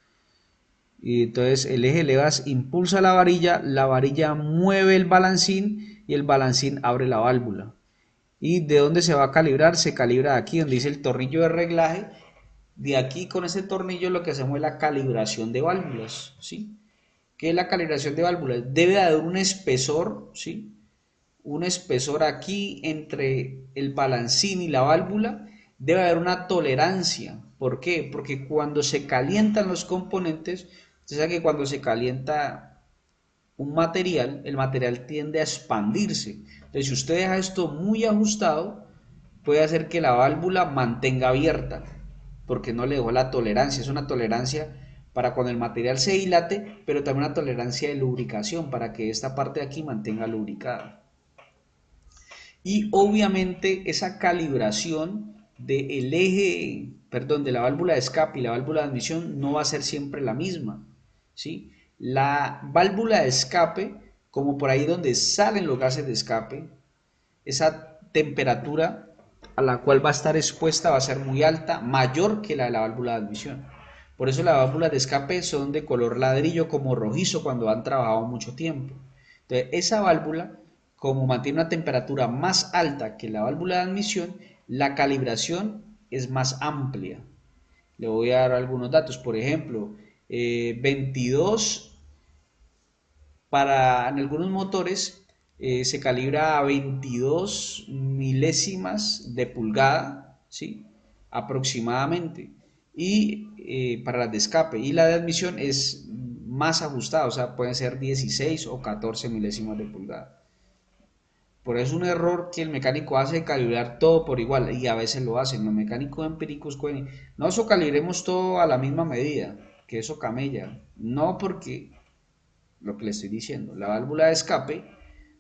Y entonces el eje de levas impulsa la varilla mueve el balancín y el balancín abre la válvula. ¿Y de dónde se va a calibrar? Se calibra aquí donde dice el tornillo de reglaje. De aquí con ese tornillo lo que hacemos es la calibración de válvulas, ¿sí? ¿Qué es la calibración de válvulas? Debe haber un espesor, ¿sí? Un espesor aquí entre el balancín y la válvula, debe haber una tolerancia. ¿Por qué? Porque cuando se calientan los componentes, usted sabe que cuando se calienta un material, el material tiende a expandirse. Entonces, si usted deja esto muy ajustado, puede hacer que la válvula mantenga abierta, porque no le dejó la tolerancia. Es una tolerancia para cuando el material se dilate, pero también una tolerancia de lubricación, para que esta parte de aquí mantenga lubricada. Y obviamente esa calibración del eje, perdón, de la válvula de escape y la válvula de admisión no va a ser siempre la misma, ¿sí? La válvula de escape, como por ahí donde salen los gases de escape, esa temperatura a la cual va a estar expuesta va a ser muy alta, mayor que la de la válvula de admisión. Por eso las válvulas de escape son de color ladrillo como rojizo cuando han trabajado mucho tiempo. Entonces, esa válvula, como mantiene una temperatura más alta que la válvula de admisión, la calibración es más amplia. Le voy a dar algunos datos, por ejemplo, 22 en algunos motores se calibra a 22 milésimas de pulgada, ¿sí? Aproximadamente, y para las de escape, y la de admisión es más ajustada, o sea, pueden ser 16 o 14 milésimas de pulgada. Por eso es un error que el mecánico hace de calibrar todo por igual, y a veces lo hacen. Los mecánicos empíricos pueden, no, eso calibremos todo a la misma medida, que eso camella. No, porque lo que le estoy diciendo, la válvula de escape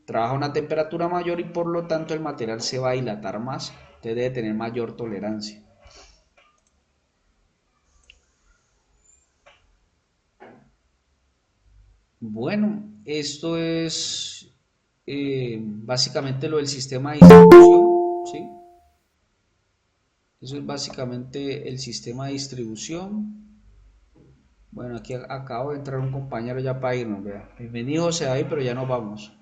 trabaja a una temperatura mayor y por lo tanto el material se va a dilatar más, entonces debe tener mayor tolerancia. Bueno, esto es básicamente lo del sistema de distribución, ¿sí? Eso es básicamente el sistema de distribución. Bueno, aquí acabo de entrar un compañero ya para irnos, vea. Bienvenido José David, pero ya nos vamos.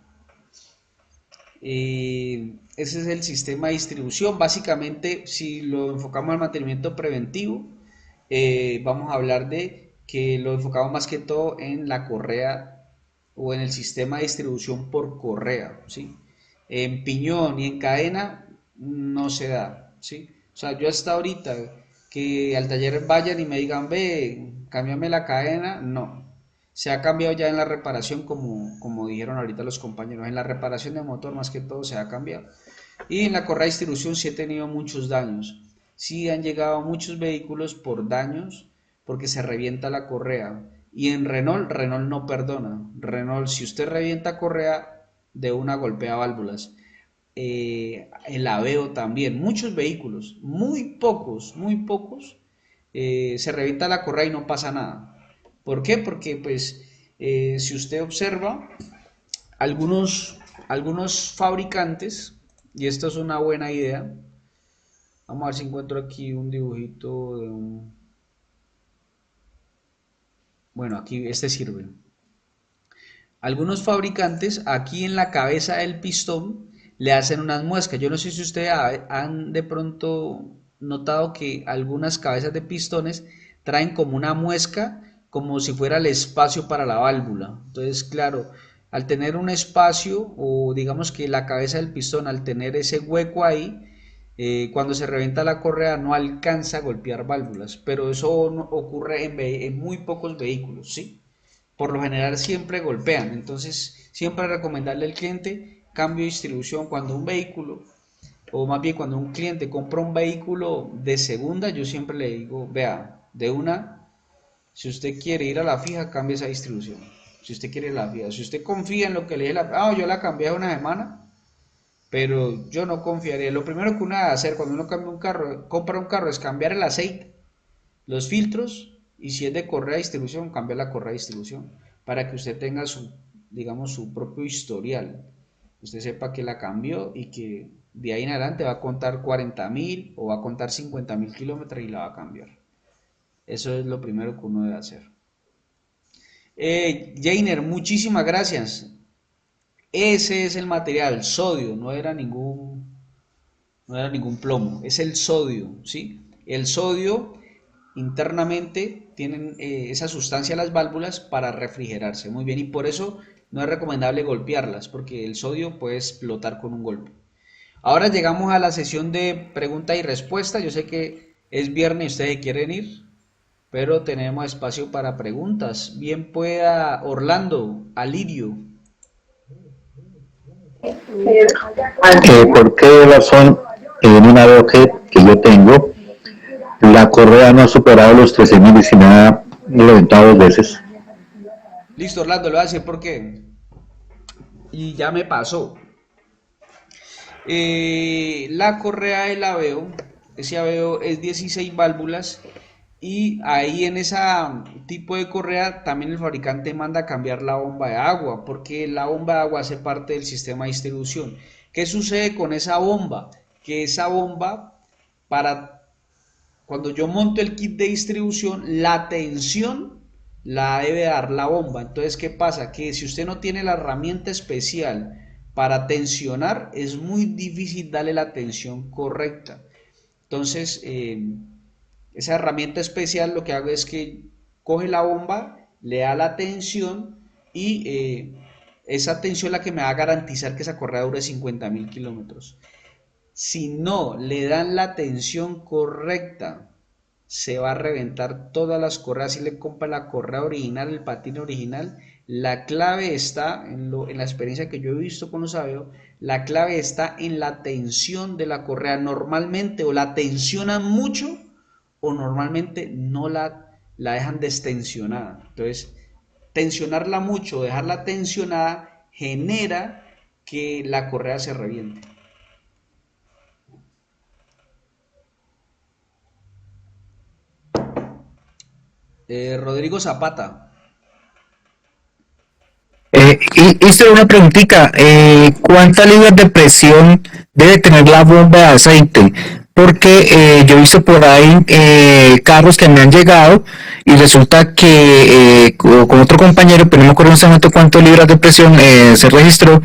Ese es el sistema de distribución. Básicamente, si lo enfocamos al mantenimiento preventivo, vamos a hablar de que lo enfocamos más que todo en la correa o en el sistema de distribución por correa, ¿sí? En piñón y en cadena no se da, ¿sí? O sea, yo hasta ahorita que al taller vayan y me digan, ve, cámbiame la cadena, no. Se ha cambiado ya en la reparación, como dijeron ahorita los compañeros, en la reparación de motor más que todo se ha cambiado. Y en la correa de distribución sí he tenido muchos daños. Sí han llegado muchos vehículos por daños porque se revienta la correa. Y en Renault, Renault no perdona. Renault, si usted revienta correa, de una golpea válvulas. El Aveo también, muchos vehículos, muy pocos, se revienta la correa y no pasa nada. ¿Por qué? Porque pues si usted observa, algunos fabricantes y esto es una buena idea. Vamos a ver si encuentro aquí un dibujito de un... Bueno, aquí este sirve. Algunos fabricantes aquí en la cabeza del pistón le hacen unas muescas. Yo no sé si ustedes han de pronto notado que algunas cabezas de pistones traen como una muesca, como si fuera el espacio para la válvula. Entonces, claro, al tener un espacio o digamos que la cabeza del pistón, al tener ese hueco ahí, cuando se reventa la correa no alcanza a golpear válvulas, pero eso ocurre en muy pocos vehículos, ¿sí? Por lo general siempre golpean, entonces siempre recomendarle al cliente cambio de distribución cuando un vehículo, o más bien cuando un cliente compra un vehículo de segunda, yo siempre le digo, vea, de una, si usted quiere ir a la fija, cambie esa distribución. Si usted quiere la fija, si usted confía en lo que le dije, yo la cambié hace una semana, pero yo no confiaría. Lo primero que uno debe hacer cuando uno cambia un carro, compra un carro, es cambiar el aceite, los filtros, y si es de correa de distribución, cambiar la correa de distribución para que usted tenga su, digamos, su propio historial. Usted sepa que la cambió y que de ahí en adelante va a contar 40.000 o va a contar 50.000 kilómetros y la va a cambiar. Eso es lo primero que uno debe hacer. Jainer, muchísimas gracias. Ese es el material, sodio, no era ningún plomo, es el sodio, ¿sí? El sodio internamente tienen esa sustancia las válvulas para refrigerarse, muy bien, y por eso no es recomendable golpearlas, porque el sodio puede explotar con un golpe. Ahora llegamos a la sesión de pregunta y respuesta. Yo sé que es viernes y ustedes quieren ir, pero tenemos espacio para preguntas. Bien pueda Orlando, Alirio. ¿Por qué razón en una Doge que yo tengo la correa no ha superado los 13.000 y si me ha reventado 2 veces? Listo, Orlando, le voy a decir por qué. Y ya me pasó. La correa del aveo, ese aveo es 16 válvulas y ahí en ese tipo de correa también el fabricante manda a cambiar la bomba de agua porque la bomba de agua hace parte del sistema de distribución. ¿Qué sucede con esa bomba? Que esa bomba, para cuando yo monto el kit de distribución, la tensión la debe dar la bomba. Entonces, ¿qué pasa? Que si usted no tiene la herramienta especial para tensionar, es muy difícil darle la tensión correcta. Entonces, esa herramienta especial lo que hago es que coge la bomba, le da la tensión y esa tensión es la que me va a garantizar que esa correa dure 50.000 kilómetros. Si no le dan la tensión correcta, se va a reventar todas las correas. Si le compra la correa original, el patín original, la clave está en la experiencia que yo he visto con los Aveo, la clave está en la tensión de la correa. Normalmente o la tensionan mucho o normalmente no la dejan destensionada. Entonces, tensionarla mucho, dejarla tensionada, genera que la correa se reviente. Rodrigo Zapata. Hice una preguntita, ¿cuántas libras de presión debe tener la bomba de aceite? Porque yo he visto por ahí carros que me han llegado y resulta que con otro compañero, pero no me acuerdo en ese momento cuántas libras de presión se registró,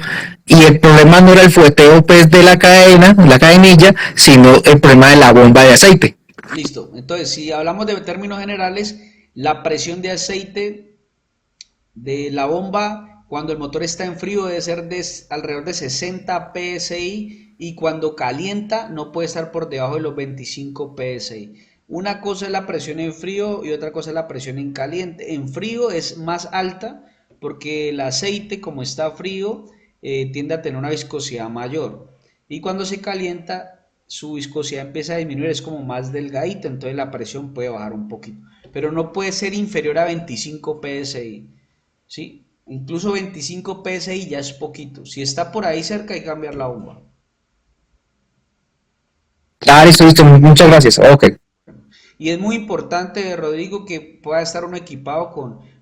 y el problema no era el fueteo pues de la cadena, la cadenilla, sino el problema de la bomba de aceite. Listo. Entonces, si hablamos de términos generales, la presión de aceite de la bomba cuando el motor está en frío debe ser de alrededor de 60 psi y cuando calienta no puede estar por debajo de los 25 psi. Una cosa es la presión en frío y otra cosa es la presión en caliente. En frío es más alta porque el aceite, como está frío, tiende a tener una viscosidad mayor. Y cuando se calienta, su viscosidad empieza a disminuir, es como más delgadita, entonces la presión puede bajar un poquito. Pero no puede ser inferior a 25 psi. ¿Sí? Incluso 25 psi ya es poquito. Si está por ahí cerca hay que cambiar la bomba. Ah, listo, muchas gracias. Ok. Y es muy importante, Rodrigo, que pueda estar uno equipado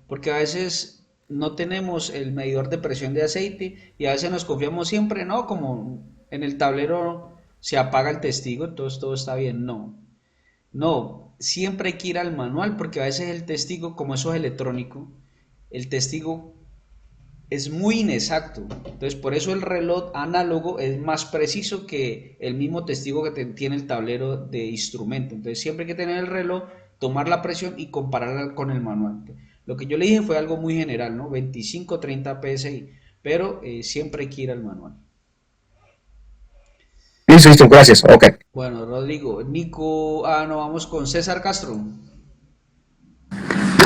porque a veces no tenemos el medidor de presión de aceite y a veces nos confiamos siempre, ¿no? Como en el tablero se apaga el testigo, entonces todo está bien. No, no, siempre hay que ir al manual porque a veces el testigo, como eso es electrónico, el testigo es muy inexacto. Entonces, por eso el reloj análogo es más preciso que el mismo testigo que tiene el tablero de instrumento. Entonces, siempre hay que tener el reloj, tomar la presión y compararla con el manual. Lo que yo le dije fue algo muy general, ¿no? 25, 30 PSI, pero siempre hay que ir al manual. Listo, listo, gracias. Ok. Bueno, Rodrigo, Nico, no, vamos con César Castro.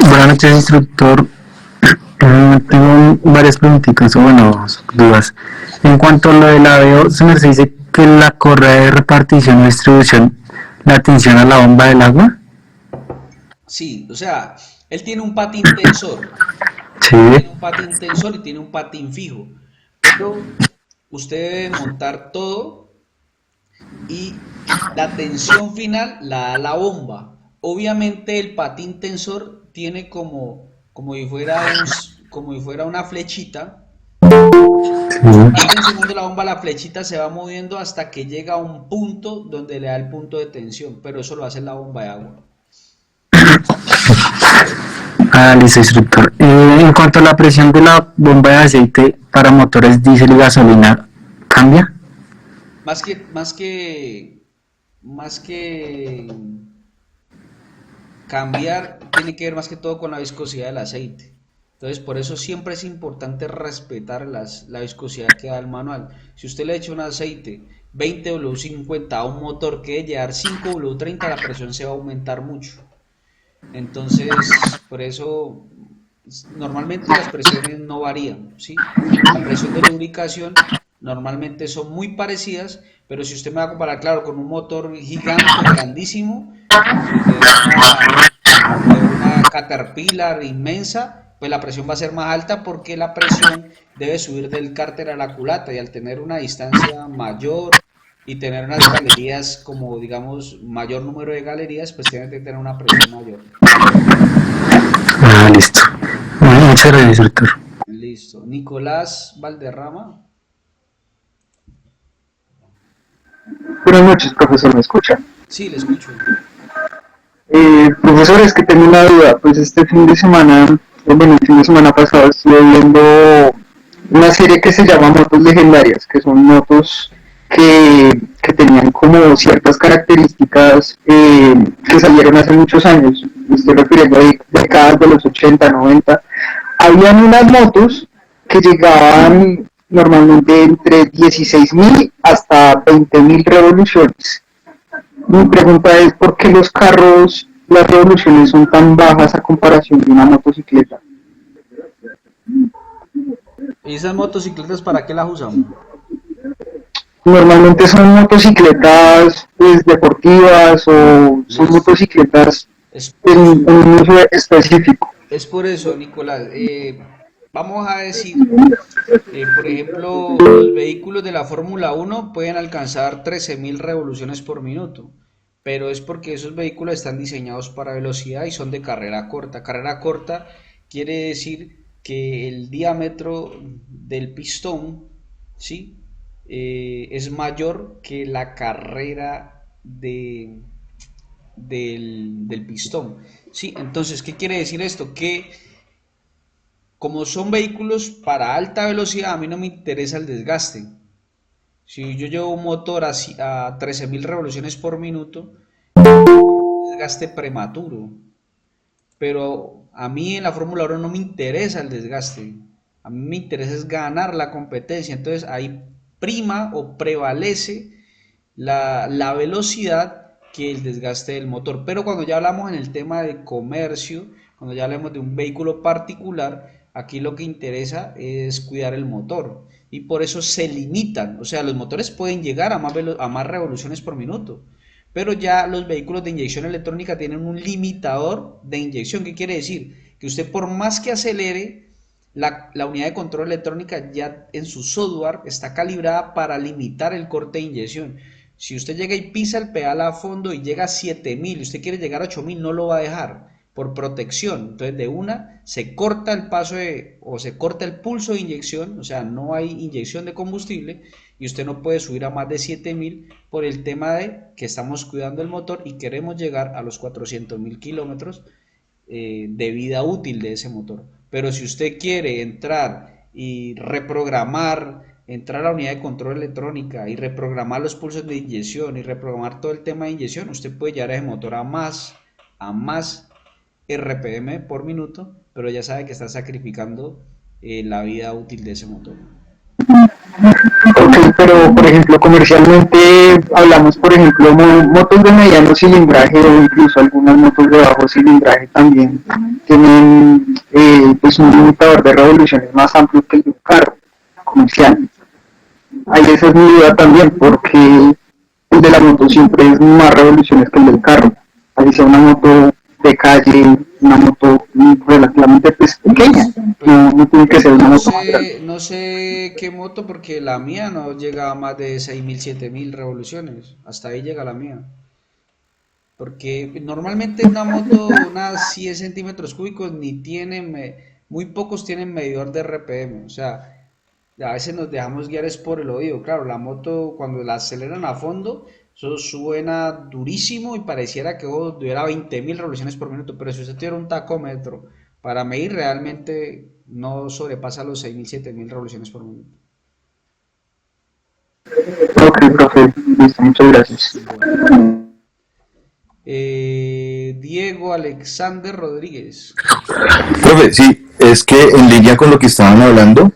Buenas noches, instructor. Tengo varias preguntitas, o bueno, dudas. En cuanto a lo del AVEO, se me dice que la correa de repartición o distribución la tensiona la bomba del agua. Sí, o sea, él tiene un patín tensor. Sí. Tiene un patín tensor y tiene un patín fijo. Pero usted debe montar todo y la tensión final la da la bomba. Obviamente el patín tensor tiene como si fuera una flechita. Sí. Va tensionando la bomba, la flechita se va moviendo hasta que llega a un punto donde le da el punto de tensión, pero eso lo hace la bomba de agua. Listo, instructor. En cuanto a la presión de la bomba de aceite para motores diésel y gasolina, ¿cambia? Más que cambiar, tiene que ver más que todo con la viscosidad del aceite. Entonces, por eso siempre es importante respetar la viscosidad que da el manual. Si usted le echa un aceite 20W50 a un motor que debe llevar 5W30, la presión se va a aumentar mucho. Entonces, por eso normalmente las presiones no varían, ¿sí? La presión de lubricación normalmente son muy parecidas, pero si usted me va a comparar, claro, con un motor gigante, grandísimo, de una Caterpillar inmensa, pues la presión va a ser más alta porque la presión debe subir del cárter a la culata y al tener una distancia mayor y tener unas galerías como digamos mayor número de galerías, pues tiene que tener una presión mayor. Listo. Bueno, muchas gracias, instructor. Listo. Nicolás Valderrama. Buenas noches, profesor, ¿me escucha? Sí, le escucho. Profesor, es que tengo una duda. Pues este fin de semana, bueno, el fin de semana pasado estuve viendo una serie que se llama Motos Legendarias, que son motos que tenían como ciertas características que salieron hace muchos años. Me estoy refiriendo a décadas de los 80, 90. Habían unas motos que llegaban normalmente entre 16.000 hasta 20.000 revoluciones. Mi pregunta es, ¿por qué los carros, las revoluciones son tan bajas a comparación de una motocicleta? ¿Y esas motocicletas para qué las usamos? Normalmente son motocicletas pues, deportivas o son motocicletas Es, en un uso específico. es por eso, Nicolás. Vamos a decir, por ejemplo, los vehículos de la Fórmula 1 pueden alcanzar 13.000 revoluciones por minuto, pero es porque esos vehículos están diseñados para velocidad y son de carrera corta. Carrera corta quiere decir que el diámetro del pistón, ¿sí? Es mayor que la carrera del pistón. ¿Sí? Entonces, ¿qué quiere decir esto? Que como son vehículos para alta velocidad, a mí no me interesa el desgaste. Si yo llevo un motor a 13.000 revoluciones por minuto, desgaste prematuro. Pero a mí en la Fórmula 1 no me interesa el desgaste. A mí me interesa es ganar la competencia. Entonces ahí prima o prevalece la velocidad que el desgaste del motor. Pero cuando ya hablamos en el tema de comercio, cuando ya hablamos de un vehículo particular, aquí lo que interesa es cuidar el motor. Y por eso se limitan. O sea, los motores pueden llegar a más revoluciones por minuto. Pero ya los vehículos de inyección electrónica tienen un limitador de inyección. ¿Qué quiere decir? Que usted por más que acelere, la unidad de control electrónica ya en su software está calibrada para limitar el corte de inyección. Si usted llega y pisa el pedal a fondo y llega a 7.000 y usted quiere llegar a 8.000, no lo va a dejar por protección. Entonces de una se corta el paso o se corta el pulso de inyección, o sea, no hay inyección de combustible y usted no puede subir a más de 7000 por el tema de que estamos cuidando el motor y queremos llegar a los 400.000 kilómetros de vida útil de ese motor. Pero si usted quiere entrar y reprogramar, entrar a la unidad de control electrónica y reprogramar los pulsos de inyección y reprogramar todo el tema de inyección, usted puede llevar ese motor a más RPM por minuto, pero ya sabe que está sacrificando la vida útil de ese motor. Ok, pero por ejemplo, comercialmente hablamos, por ejemplo, motos de mediano cilindraje o incluso algunas motos de bajo cilindraje también tienen pues un limitador de revoluciones más amplio que el de un carro comercial. Ahí esa es mi duda también, porque el de la moto siempre es más revoluciones que el del carro. Ahí sea una moto de calle, una moto relativamente pues, pequeña, no tiene que ser una moto más grande. No sé qué moto, porque la mía no llega a más de 6000, 7000 revoluciones. Hasta ahí llega la mía. Porque normalmente una moto, unas 100 centímetros cúbicos, ni tienen, muy pocos tienen medidor de RPM. O sea, a veces nos dejamos guiar es por el oído. Claro, la moto cuando la aceleran a fondo, eso suena durísimo y pareciera que tuviera 20.000 revoluciones por minuto. Pero si usted tuviera un tacómetro para medir, realmente no sobrepasa los 6000, 7000 revoluciones por minuto. Ok, profe, listo, muchas gracias. Bueno. Diego Alexander Rodríguez. Profe, sí, es que en línea con lo que estaban hablando,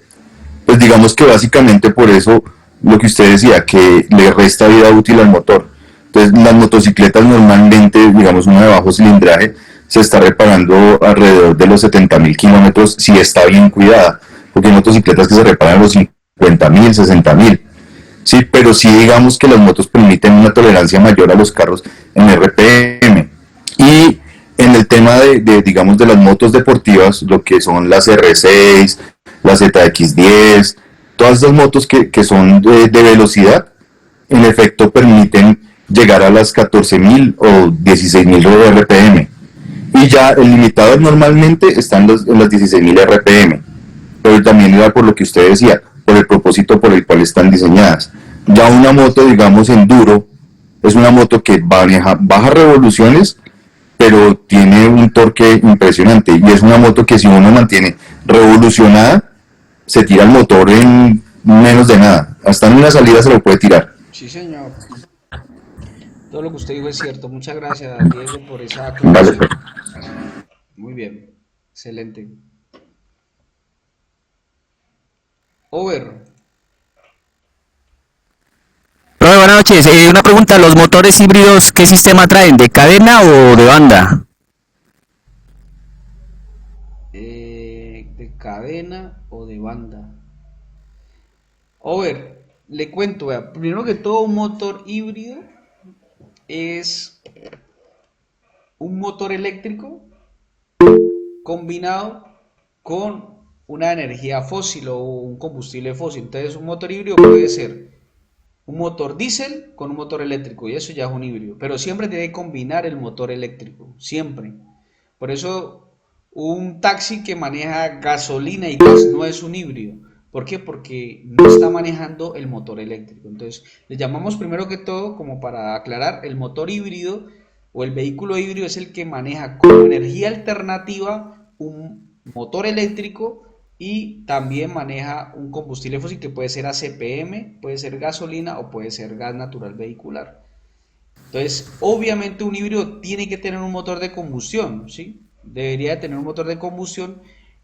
pues digamos que básicamente por eso lo que usted decía, que le resta vida útil al motor. Entonces las motocicletas normalmente, digamos una de bajo cilindraje, se está reparando alrededor de los 70.000 kilómetros si está bien cuidada, porque hay motocicletas que se reparan a los 50.000, 60.000. Sí, pero sí digamos que las motos permiten una tolerancia mayor a los carros en RPM. Y en el tema digamos, de las motos deportivas, lo que son las R6, las ZX10, todas esas motos que son de velocidad, en efecto permiten llegar a las 14.000 o 16.000 RPM. Y ya el limitador normalmente está en las 16.000 RPM. Pero también era por lo que usted decía, por el propósito por el cual están diseñadas. Ya una moto, digamos, enduro, es una moto que maneja bajas revoluciones, pero tiene un torque impresionante. Y es una moto que si uno mantiene revolucionada, se tira el motor en menos de nada. Hasta en una salida se lo puede tirar. Sí, señor. Todo lo que usted dijo es cierto. Muchas gracias, Diego, por esa Vale, aclaración. Muy bien. Excelente. Over. Profe, buenas noches. Una pregunta, ¿los motores híbridos qué sistema traen? ¿De cadena o de banda? ¿De cadena o de banda? Over, le cuento, vea. Primero que todo, un motor híbrido es un motor eléctrico combinado con una energía fósil o un combustible fósil. Entonces, un motor híbrido puede ser un motor diésel con un motor eléctrico y eso ya es un híbrido, pero siempre tiene que combinar el motor eléctrico, siempre. Por eso un taxi que maneja gasolina y gas no es un híbrido. ¿Por qué? Porque no está manejando el motor eléctrico. Entonces, le llamamos primero que todo, como para aclarar, el motor híbrido o el vehículo híbrido es el que maneja como energía alternativa un motor eléctrico y también maneja un combustible fósil que puede ser ACPM, puede ser gasolina o puede ser gas natural vehicular. Entonces, obviamente un híbrido tiene que tener un motor de combustión, ¿sí? Debería de tener un motor de combustión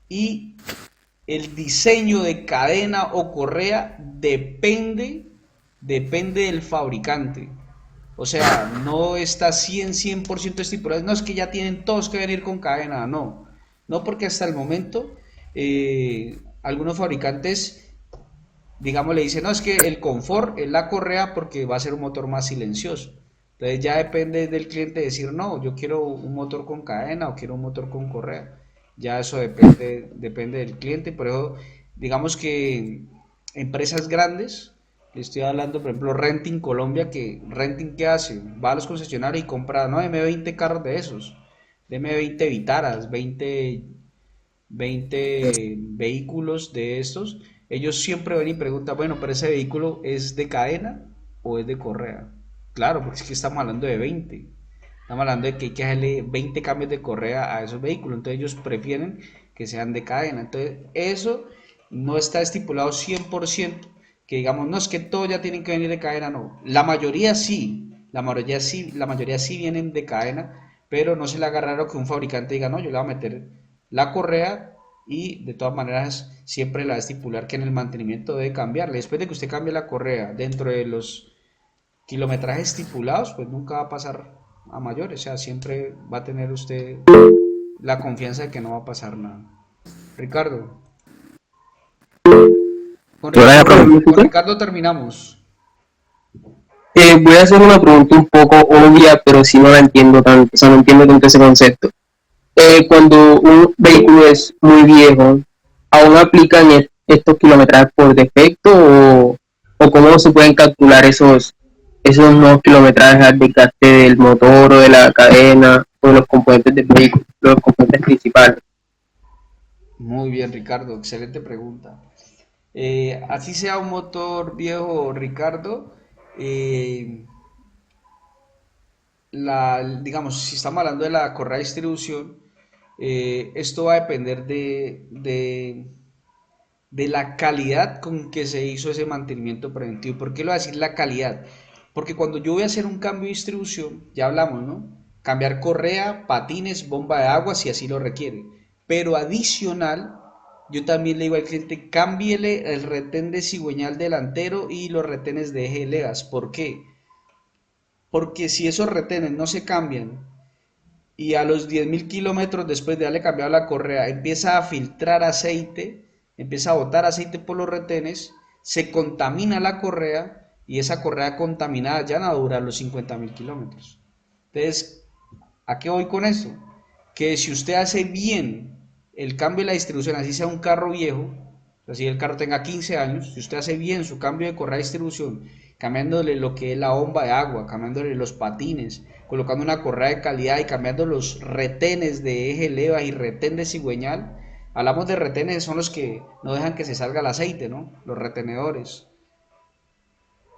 y el diseño de cadena o correa depende del fabricante. O sea, no está 100% estipulado. No es que ya tienen todos que venir con cadena, no. No, porque hasta el momento algunos fabricantes, digamos, le dicen, no, es que el confort es la correa porque va a ser un motor más silencioso. Entonces ya depende del cliente decir, no, yo quiero un motor con cadena o quiero un motor con correa. Ya eso depende del cliente. Por eso, digamos que empresas grandes, le estoy hablando, por ejemplo, Renting Colombia, que Renting, ¿qué hace? Va a los concesionarios y compra, no, M20 carros de esos. deme 20 Vitaras, 20 vehículos de estos, ellos siempre ven y preguntan, bueno, pero ese vehículo es de cadena o es de correa. Claro, porque es que estamos hablando de 20. Estamos hablando de que hay que hacerle 20 cambios de correa a esos vehículos. Entonces ellos prefieren que sean de cadena. Entonces eso no está estipulado 100%, que digamos, no es que todos ya tienen que venir de cadena, no. La mayoría sí, la mayoría sí vienen de cadena, pero no se le haga raro que un fabricante diga, no, yo le voy a meter la correa y de todas maneras siempre la va a estipular que en el mantenimiento debe cambiarle. Después de que usted cambie la correa dentro de los kilometrajes estipulados, pues nunca va a pasar a mayores, o sea, siempre va a tener usted la confianza de que no va a pasar nada. Ricardo. Con Ricardo terminamos. Voy a hacer una pregunta un poco obvia, pero sí no la entiendo tanto, o sea, no entiendo tanto ese concepto. Cuando un vehículo es muy viejo, ¿aún aplican estos kilometrajes por defecto o cómo se pueden calcular esos nuevos kilometrajes al desgaste del motor o de la cadena o de los componentes del vehículo, los componentes principales? Muy bien, Ricardo, excelente pregunta. Así sea un motor viejo, Ricardo, digamos, si estamos hablando de la correa de distribución, esto va a depender de la calidad con que se hizo ese mantenimiento preventivo. ¿Por qué lo voy a decir la calidad? Porque cuando yo voy a hacer un cambio de distribución, ya hablamos, ¿no? Cambiar correa, patines, bomba de agua si así lo requiere. Pero adicional, yo también le digo al cliente, cámbiele el retén de cigüeñal delantero y los retenes de eje de legas. ¿Por qué? Porque si esos retenes no se cambian y a los 10.000 kilómetros después de haberle cambiado la correa empieza a filtrar aceite, empieza a botar aceite por los retenes, se contamina la correa y esa correa contaminada ya no va a durar los 50.000 kilómetros. Entonces, ¿a qué voy con esto? Que si usted hace bien el cambio de la distribución, así sea un carro viejo, así el carro tenga 15 años, si usted hace bien su cambio de correa de distribución, cambiándole lo que es la bomba de agua, cambiándole los patines, colocando una correa de calidad y cambiando los retenes de eje leva y retén de cigüeñal. Hablamos de retenes, son los que no dejan que se salga el aceite, ¿no? Los retenedores.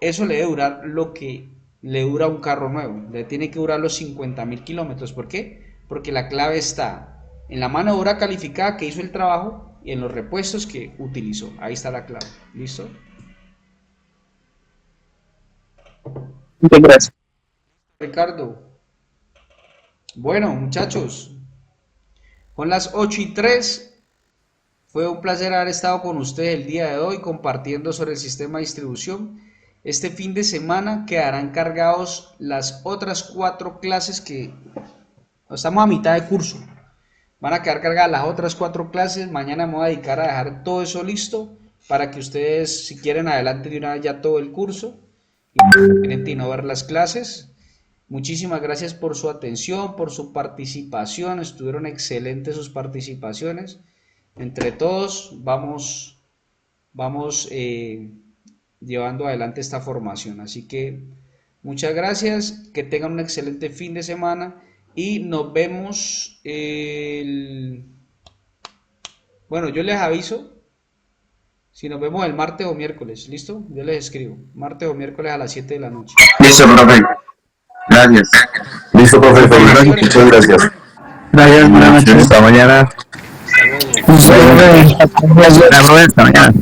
Eso le debe durar lo que le dura un carro nuevo, le tiene que durar los 50.000 kilómetros. ¿Por qué? Porque la clave está en la mano de obra calificada que hizo el trabajo y en los repuestos que utilizó. Ahí está la clave. ¿Listo? Muchas gracias. Ricardo. Bueno, muchachos, con las 8:03, fue un placer haber estado con ustedes el día de hoy compartiendo sobre el sistema de distribución. Este fin de semana quedarán cargados las otras 4 clases que estamos a mitad de curso. Van a quedar cargadas las otras 4 clases. Mañana me voy a dedicar a dejar todo eso listo para que ustedes, si quieren, adelante de una vez ya todo el curso y no ver las clases. Muchísimas gracias por su atención, por su participación. Estuvieron excelentes sus participaciones. Entre todos vamos llevando adelante esta formación. Así que muchas gracias, que tengan un excelente fin de semana y nos vemos bueno, yo les aviso si nos vemos el martes o miércoles. ¿Listo? Yo les escribo martes o miércoles a las 7 de la noche. Listo, profe. Gracias. Listo, profe. Muchas gracias. Gracias, buenas noches. Hasta mañana. Hasta luego. Hasta mañana.